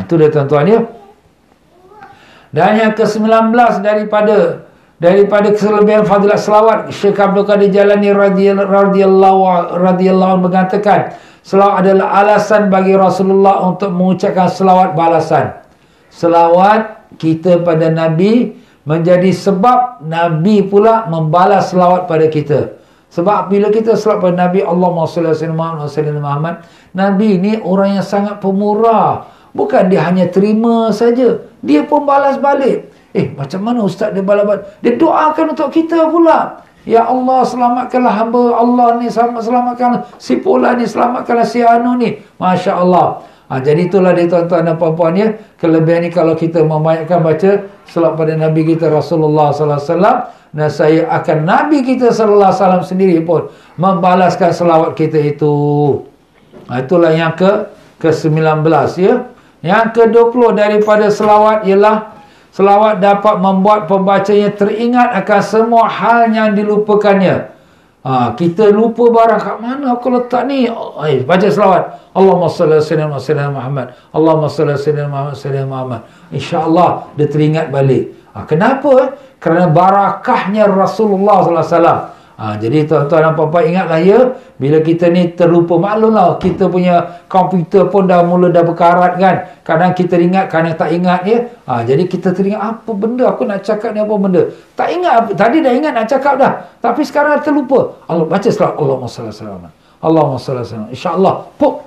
Speaker 1: Itu dia tuan-tuan ya. Dan yang ke-19 daripada kelebihan fadilat selawat, Syekh Abdul Qadir Jalani radhiyallahu mengatakan, selawat adalah alasan bagi Rasulullah untuk mengucapkan selawat balasan. Selawat kita pada Nabi menjadi sebab Nabi pula membalas selawat pada kita. Sebab bila kita selawat pada Nabi, Allahumma salli ala Muhammad, Nabi ni orang yang sangat pemurah. Bukan dia hanya terima saja, dia pun balas balik. Macam mana Ustaz dia balas balik? Dia doakan untuk kita pula. Ya Allah, selamatkanlah hamba Allah ni, selamatkanlah si Pula ni, selamatkanlah si Anu ni. Masya Allah. Jadi itulah dia tuan-tuan dan puan-puan ya. Kelebihan ni kalau kita membanyakkan baca selawat pada Nabi kita Rasulullah sallallahu alaihi wasallam, dan saya akan Nabi kita sallallahu alaihi wasallam sendiri pun membalaskan selawat kita itu. Itulah yang ke-19 ya. Yang ke-20 daripada selawat ialah selawat dapat membuat pembacanya teringat akan semua hal yang dilupakannya. Kita lupa barang, kat mana aku letak ni? Baca selawat. Allahumma salli ala sayyidina Muhammad. Allahumma salli ala sayyidina Muhammad. InsyaAllah dia teringat balik. Kenapa? Kerana barakahnya Rasulullah sallallahu alaihi wasallam. Jadi tuan-tuan dan puan-puan ingatlah ya, bila kita ni terlupa, maklumlah kita punya komputer pun dah mula dah berkarat kan. Kadang kita ingat, kadang tak ingat ya. Jadi kita teringat apa benda aku nak cakap ni, apa benda. Tak ingat, tadi dah ingat nak cakap dah. Tapi sekarang terlupa. Allah baca selawat. Allahumma salli alaihi wasallam. Allahumma salli alaihi wasallam. InsyaAllah,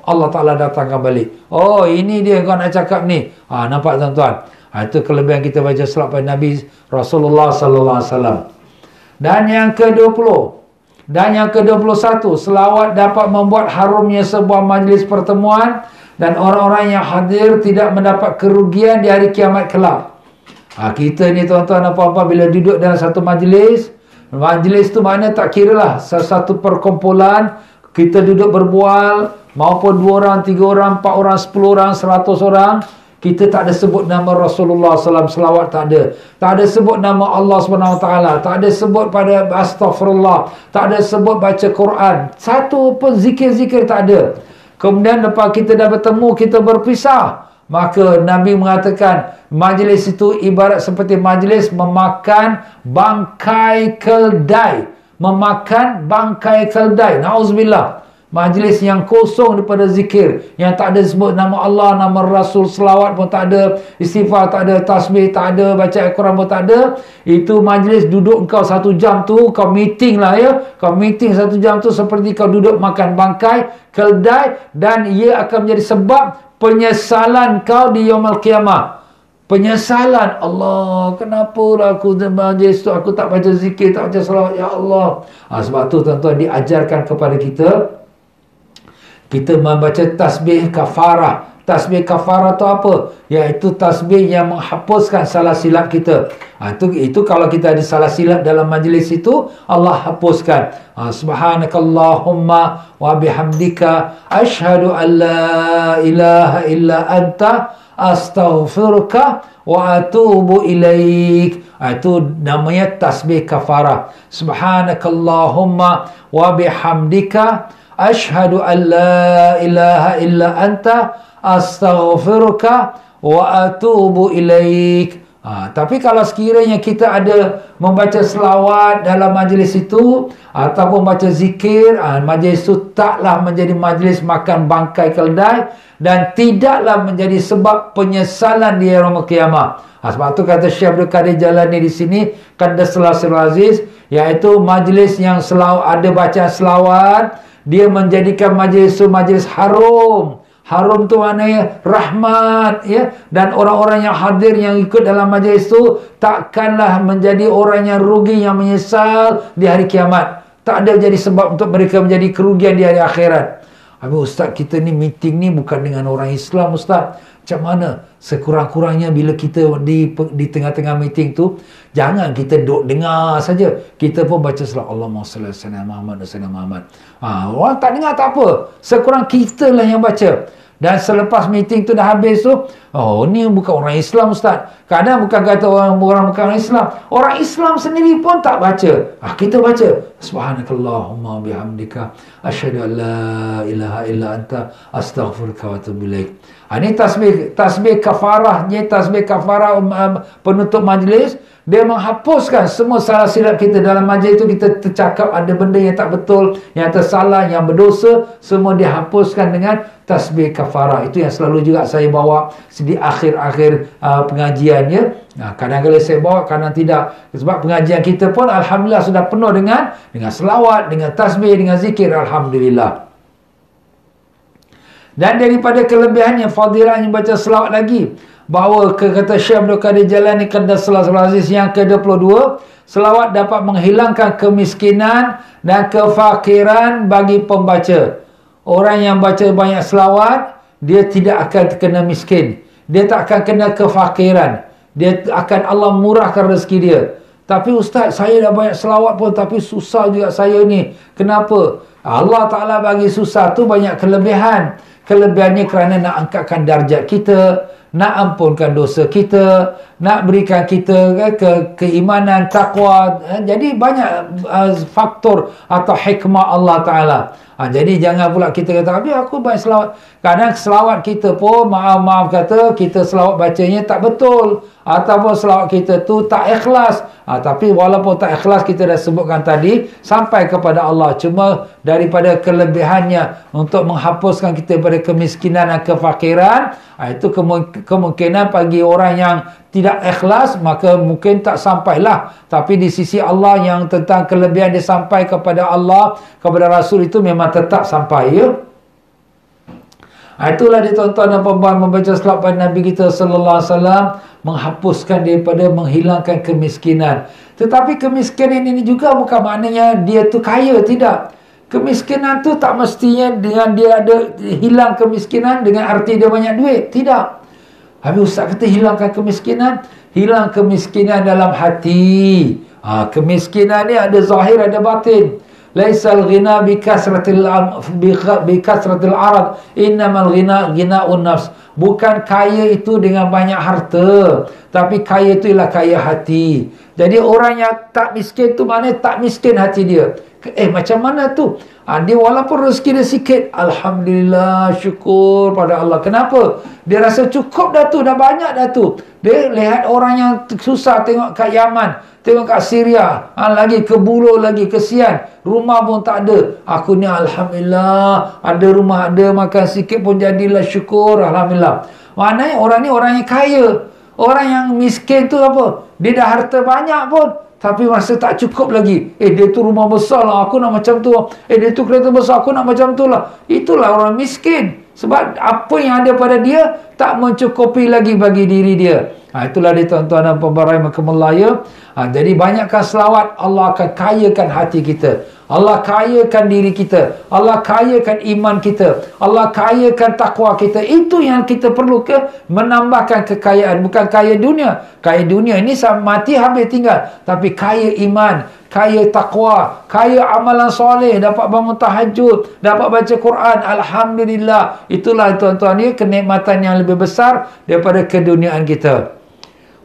Speaker 1: Allah Ta'ala datangkan balik. Oh, ini dia kau nak cakap ni. Nampak tuan-tuan? Itu kelebihan kita baca selawat pada Nabi Rasulullah sallallahu alaihi wasallam. Dan yang ke-20 dan yang ke-21, selawat dapat membuat harumnya sebuah majlis pertemuan dan orang-orang yang hadir tidak mendapat kerugian di hari kiamat kelak. Kita ni tuan-tuan dan puan-puan, bila duduk dalam satu majlis tu makna tak kira lah satu perkumpulan, kita duduk berbual, maupun 2 orang, 3 orang, 4 orang, 10 orang, 100 orang, kita tak ada sebut nama Rasulullah SAW, selawat tak ada. Tak ada sebut nama Allah SWT, tak ada sebut pada astaghfirullah, tak ada sebut baca Quran. Satu pun zikir-zikir tak ada. Kemudian lepas kita dah bertemu, kita berpisah. Maka Nabi mengatakan, majlis itu ibarat seperti majlis memakan bangkai keldai. Memakan bangkai keldai. Na'udzubillah. Majlis yang kosong daripada zikir, yang tak ada sebut nama Allah, nama Rasul, selawat pun tak ada, istighfar tak ada, tasbih tak ada, baca Al-Quran pun tak ada. Itu majlis duduk kau 1 jam tu, kau meeting lah ya. Kau meeting 1 jam tu seperti kau duduk makan bangkai keldai, dan ia akan menjadi sebab penyesalan kau di yaumul qiyamah. Penyesalan, Allah, kenapalah aku majlis tu aku tak baca zikir, tak baca selawat, ya Allah. Sebab tu tuan-tuan diajarkan kepada kita membaca tasbih kafarah. Tasbih kafarah tu apa? Iaitu tasbih yang menghapuskan salah silap kita. Itu kalau kita ada salah silap dalam majlis itu, Allah hapuskan. Subhanakallahumma wa bihamdika asyhadu an la ilaha illa anta astaghfiruka wa atubu ilaik. Itu namanya tasbih kafarah. Subhanakallahumma wa bihamdika asyhadu an la ilaha illa anta astaghfiruka wa atubu ilaik. Tapi kalau sekiranya kita ada membaca selawat dalam majlis itu ataupun baca zikir, majlis itu taklah menjadi majlis makan bangkai keldai dan tidaklah menjadi sebab penyesalan di yaumul qiyamah. Sebab tu kata Syekh Abdul Qadir Jalani di sini, Qaddasallahu sirrul aziz, iaitu majlis yang ada bacaan selawat, dia menjadikan majlis itu majlis harum. Harum tu maknanya rahmat, ya. Dan orang-orang yang hadir yang ikut dalam majlis itu takkanlah menjadi orang yang rugi, yang menyesal di hari kiamat. Tak ada jadi sebab untuk mereka menjadi kerugian di hari akhirat. Ustaz, kita ni meeting ni bukan dengan orang Islam, Ustaz. Macam mana? Sekurang-kurangnya bila kita di tengah-tengah meeting tu, jangan kita duduk dengar saja. Kita pun baca selawat Allahumma salli ala sayyidina Muhammad wa sallam Muhammad. Orang tak dengar tak apa. Sekurang kita lah yang baca. Dan selepas meeting tu dah habis tu, ni bukan orang Islam, Ustaz. Kadang bukan kata orang bukan orang Islam. Orang Islam sendiri pun tak baca. Kita baca. Subhanakallahumma bihamdika asyhadu an la ilaha illa anta astaghfiruka wa atubu ilaik. Ini tasbih kafarah, tasbih kafarah penutup majlis. Dia menghapuskan semua salah silap kita dalam majlis itu. Kita tercakap ada benda yang tak betul, yang tersalah, yang berdosa, semua dihapuskan dengan tasbih kafarah. Itu yang selalu juga saya bawa di akhir-akhir pengajiannya. Kadang-kadang saya bawa, kadang tidak. Sebab pengajian kita pun alhamdulillah sudah penuh dengan selawat, dengan tasbih, dengan zikir, alhamdulillah. Dan daripada kelebihannya, fadilahnya baca selawat lagi, bahawa kata Syekh Abdul Qadir Jalani Qaddasallahu sirrul aziz yang ke-22, selawat dapat menghilangkan kemiskinan dan kefakiran bagi pembaca. Orang yang baca banyak selawat, dia tidak akan kena miskin, dia tak akan kena kefakiran, dia akan Allah murahkan rezeki dia. Tapi Ustaz, saya dah banyak selawat pun tapi susah juga saya ni. Kenapa? Allah Ta'ala bagi susah tu banyak kelebihan. Kelebihannya kerana nak angkatkan darjat kita, nak ampunkan dosa kita, nak berikan kita keimanan, takwa. Jadi banyak faktor atau hikmah Allah Ta'ala. Jadi jangan pula kita kata, habis aku baik selawat. Kadang selawat kita pun, maaf kata, kita selawat bacanya tak betul. Ataupun selawat kita tu tak ikhlas. Tapi walaupun tak ikhlas, kita dah sebutkan tadi, sampai kepada Allah. Cuma daripada kelebihannya untuk menghapuskan kita pada kemiskinan dan kefakiran, itu kemungkinan bagi orang yang tidak ikhlas, maka mungkin tak sampailah. Tapi di sisi Allah yang tentang kelebihan dia sampai kepada Allah, kepada Rasul, itu memang tetap sampai, ya. Itulah dia tuan-tuan dan puan-puan, membaca selawat pada Nabi kita sallallahu alaihi wasallam menghapuskan daripada menghilangkan kemiskinan. Tetapi kemiskinan ini juga bukan maknanya dia tu kaya, tidak. Kemiskinan tu tak mestinya dengan dia ada hilang kemiskinan dengan arti dia banyak duit, tidak. Habis Ustaz kata hilangkan kemiskinan, hilang kemiskinan dalam hati. Kemiskinan ni ada zahir, ada batin. Laisal ghina bikasratil arad, innamal ghina ghinaun nafs. Bukan kaya itu dengan banyak harta, tapi kaya itu ialah kaya hati. Jadi orang yang tak miskin tu maknanya tak miskin hati dia. Macam mana tu? Dia walaupun rezeki dia sikit, alhamdulillah, syukur pada Allah. Kenapa? Dia rasa cukup dah tu, dah banyak dah tu. Dia lihat orang yang susah, tengok kat Yaman, tengok kat Syria, lagi ke Buluh, lagi kesian, rumah pun tak ada. Aku ni alhamdulillah, ada rumah, ada makan sikit pun jadilah, syukur, alhamdulillah. Maknanya orang ni orang yang kaya. Orang yang miskin tu apa? Dia dah harta banyak pun, tapi rasa tak cukup lagi. Dia tu rumah besar lah, aku nak macam tu. Dia tu kereta besar, aku nak macam tu lah. Itulah orang miskin. Sebab apa yang ada pada dia tak mencukupi lagi bagi diri dia. Itulah dia tuan-tuan dan puan-puan rahimakumullah, ya. Jadi banyakkan selawat, Allah akan kayakan hati kita. Allah kayakan diri kita. Allah kayakan iman kita. Allah kayakan takwa kita. Itu yang kita perlu menambahkan kekayaan. Bukan kaya dunia. Kaya dunia ini mati habis tinggal. Tapi kaya iman, kaya takwa, kaya amalan soleh, dapat bangun tahajud, dapat baca Quran. Alhamdulillah. Itulah tuan-tuan ni kenikmatan yang lebih besar daripada keduniaan kita.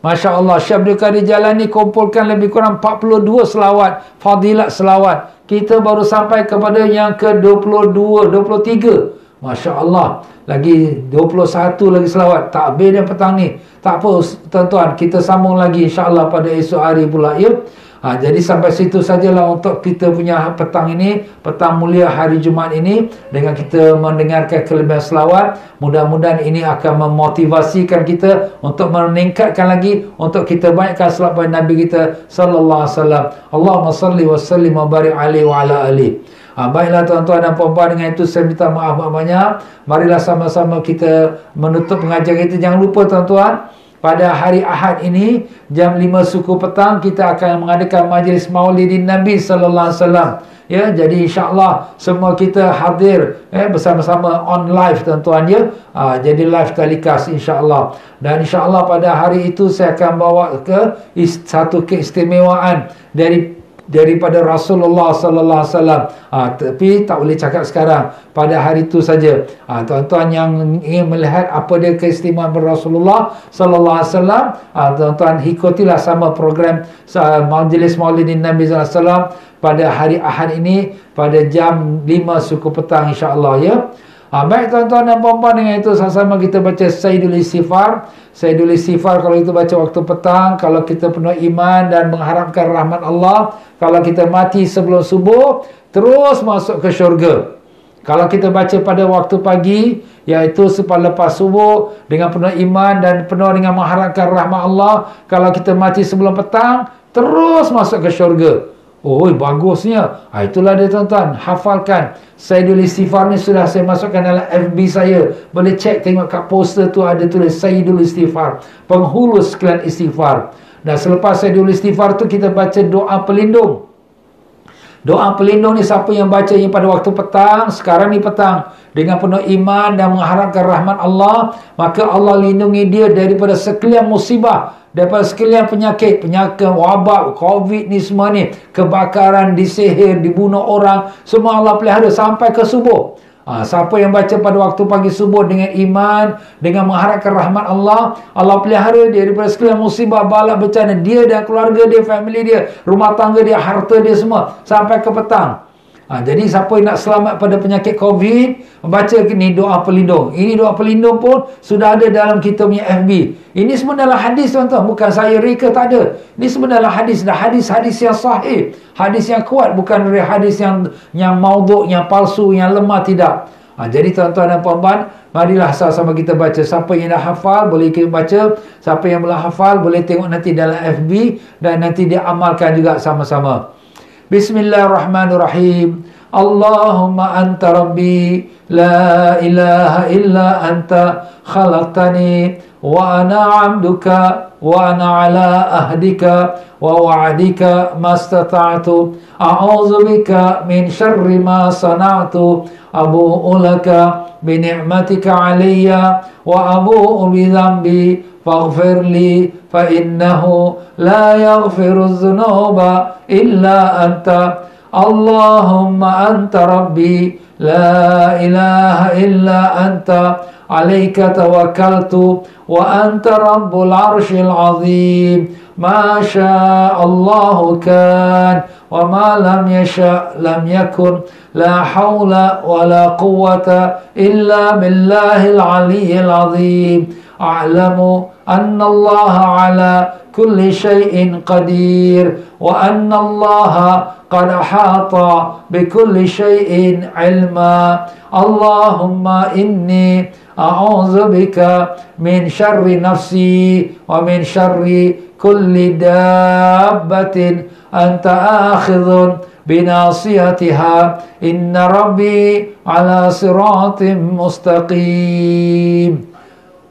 Speaker 1: Masya Allah, Syekh Abdul Qadir Jalani kumpulkan lebih kurang 42 selawat, fadilat selawat. Kita baru sampai kepada yang ke-22, 23. Masya Allah, lagi 21 lagi selawat. Takbir dan petang ni. Tak apa tuan-tuan, kita sambung lagi insya-Allah pada esok hari pula, ya. Jadi sampai situ sajalah untuk kita punya petang ini, petang mulia hari Jumaat ini, dengan kita mendengarkan kelebihan selawat. Mudah-mudahan ini akan memotivasikan kita untuk meningkatkan lagi, untuk kita banyakkan selawat pada Nabi kita sallallahu alaihi wasallam. Allahumma salli wa sallim wa barik alaihi wa ala alihi. Baiklah tuan-tuan dan puan-puan, dengan itu saya minta maaf banyak-banyak. Marilah sama-sama kita menutup pengajian kita. Jangan lupa tuan-tuan, pada hari Ahad ini jam 5 suku petang kita akan mengadakan majlis Maulidin Nabi sallallahu alaihi wasallam. Ya, jadi insya-Allah semua kita hadir bersama-sama on live tuan-tuan, ya. Jadi live telecast insya-Allah. Dan insya-Allah pada hari itu saya akan bawa ke satu keistimewaan daripada Rasulullah sallallahu alaihi wasallam. Tapi tak boleh cakap sekarang, pada hari itu saja. Tuan-tuan yang ingin melihat apa dia keistimewaan Rasulullah sallallahu alaihi wasallam, tuan-tuan ikutilah sama program majlis Maulidin Nabi sallallahu alaihi wasallam pada hari Ahad ini pada jam 5 suku petang insya-Allah, ya. Baik tuan-tuan dan puan-puan, dengan itu sama-sama kita baca Sayyidul Istighfar. Sayyidul Istighfar kalau kita baca waktu petang, kalau kita penuh iman dan mengharapkan rahmat Allah, kalau kita mati sebelum subuh, terus masuk ke syurga. Kalau kita baca pada waktu pagi, iaitu selepas subuh, dengan penuh iman dan penuh dengan mengharapkan rahmat Allah, kalau kita mati sebelum petang, terus masuk ke syurga. Bagusnya. Itulah dia tuan-tuan, hafalkan. Sayyidul Istighfar ni sudah saya masukkan dalam FB saya. Boleh cek, tengok kat poster tu ada tulis Sayyidul Istighfar, penghulu sekalian istighfar. Dan selepas Sayyidul Istighfar tu kita baca doa pelindung. Doa pelindung ni siapa yang bacanya pada waktu petang, sekarang ni petang, dengan penuh iman dan mengharapkan rahmat Allah, maka Allah lindungi dia daripada sekalian musibah, daripada sekalian penyakit, wabak, COVID ni semua ni, kebakaran, disihir, dibunuh orang, semua Allah pelihara sampai ke subuh. Siapa yang baca pada waktu pagi subuh dengan iman, dengan mengharapkan rahmat Allah, Allah pelihara dia daripada segala musibah, bala, bencana, dia dan keluarga dia, family dia, rumah tangga dia, harta dia semua sampai ke petang. Jadi siapa yang nak selamat pada penyakit COVID, baca ni doa pelindung. Ini doa pelindung pun sudah ada dalam kita punya FB. Ini sebenarnya hadis, tuan-tuan. Bukan saya reka, tak ada. Ini sebenarnya hadis. Dah hadis-hadis yang sahih. Hadis yang kuat. Bukan hadis yang maudhu', yang palsu, yang lemah. Tidak. Jadi tuan-tuan dan puan-puan, marilah sama-sama kita baca. Siapa yang dah hafal, boleh kita baca. Siapa yang belum hafal, boleh tengok nanti dalam FB. Dan nanti dia amalkan juga sama-sama. Bismillahirrahmanirrahim. Allahumma anta rabbi la ilaha illa anta khalaqtani wa ana 'abduka wa ana 'ala ahdika wa wa'dika mastata'tu a'udzu bika min syarri ma sana'tu abu'u laka bi ni'matika 'alayya wa abu'u bi dhanbi faghfir li fa innahu la yaghfiru adh-dhunuba illa anta. Allahumma anta rabbi la ilaha illa anta alayka tawakkaltu wa anta rabbul arshil azim. Ma syaa Allahu kan wa ma lam yasha lam yakun. La hawla wa la quwwata illa billahil aliyyil azim. A'lamu anna Allah ala kulli shay'in qadir wa anna Allah qad ahata bi kulli shay'in ilma. Allahumma inni a'udzu bika min syarri nafsi wa min syarri kulli dabbatin anta akhidhun binasiyatiha inna rabbi ala siratim mustaqim.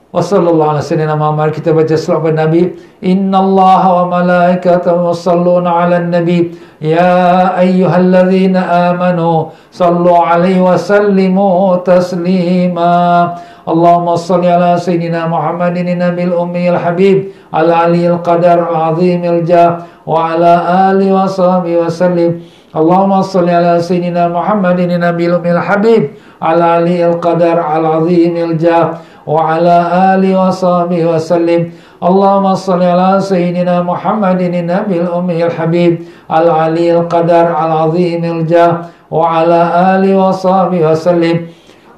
Speaker 1: Wa sallallahu ala sayyidina Muhammad. Kita baca selawat Nabi. Innallaha wa malaikatahu yusalluna 'alan nabi ya ayyuhalladzina amanu sallu 'alaihi wa sallimu taslima. Allahumma salli ala sayyidina Muhammadin nabil ummiyil habib al aliyil qadar al azimil jah wa ala alihi wa sahbihi wa sallim. Allahumma salli ala sayyidina Muhammadin nabil ummiyil habib al aliyil qadar al azimil jah wa ala alihi wa sahbihi wa sallim. Allahumma salli ala sayyidina Muhammadin nabil ummiyil habib al aliyil qadar al azimil jah wa ala alihi wa sahbihi wa sallim.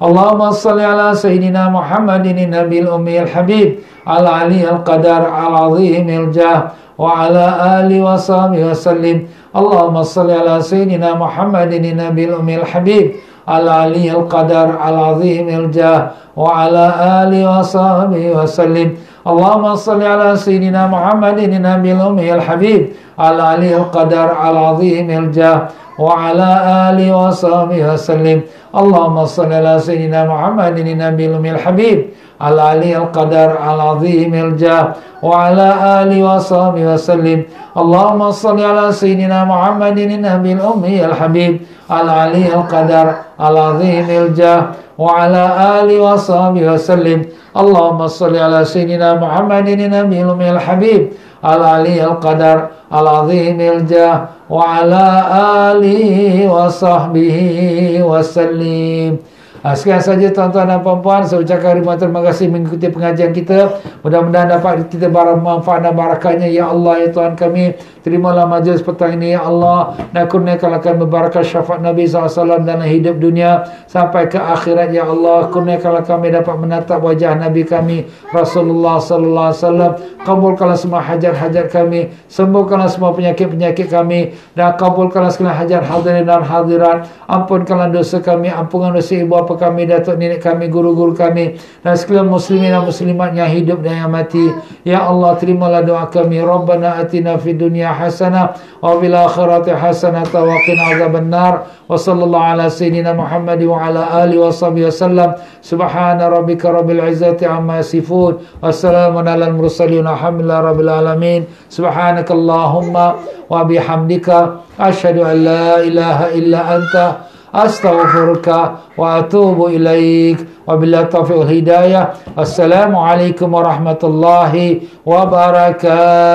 Speaker 1: Allahumma salli ala sayyidina Muhammadin nabil ummiyil habib al aliyil qadar al azimil jah wa ala alihi wa sahbihi wa sallim. Allahumma salli ala sayyidina Muhammadin nabil ummiyil habib al aliyil qadar al azimil jah wa ala alihi wa sahbihi wa sallim. Allahumma salli ala sayyidina Muhammadin nabil ummiyil habib al aliyil qadar al azimil jah wa ala alihi wa sahbihi wa sallim. Allahumma salli ala sayyidina Muhammadin nabil ummiyil habib al aliyil qadar al azimil jah wa ala alihi wa sahbihi wa sallim. Allahumma salli ala sayyidina Muhammadin nabil ummiyil habib al aliyil qadar al azimil jah wa ala alihi wa sahbihi wa sallim. Allahumma salli ala sayyidina Muhammadin nabil ummiyil habib al aliyil qadar al azimil jah wa ala alihi wa sahbihi wa sallim. Sekian saja tuan-tuan dan puan-puan. Saya ucapkan ribuan terima kasih mengikuti pengajian kita. Mudah-mudahan dapat kita manfaat dan barakahnya. Ya Allah, ya Tuhan kami, terimalah majlis petang ini, ya Allah, dan kurniakanlah kami berkah syafaat Nabi SAW dalam hidup dunia sampai ke akhirat, ya Allah. Kurniakanlah kami dapat menatap wajah Nabi kami Rasulullah SAW. Kabulkanlah semua hajat-hajat kami, sembuhkanlah semua penyakit-penyakit kami, dan kabulkanlah segala hajat hadirin dan hadirat. Ampunkanlah dosa kami, ampunkan dosa ibu bapa kami, datuk nenek kami, guru-guru kami, dan sekalian muslimin dan muslimat yang hidup dan yang mati. Ya Allah, terimalah doa kami. Rabbana atina fid dunya hasanah wa fil akhirati hasanah wa qina adzabannar. Wa sallallahu ala sayyidina Muhammad wa ala alihi wa sahbihi wasallam. Subhana rabbika rabbil izzati amma yasifun. Wassalamun alal mursalin. Alhamdulillahi rabbil alamin. Subhanakallahumma wa bihamdika asyhadu an la ilaha illa anta astaghfiruka wa atubu ilaik. Wabillahi taufiq wal hidayah. Assalamualaikum warahmatullahi wabarakatuh.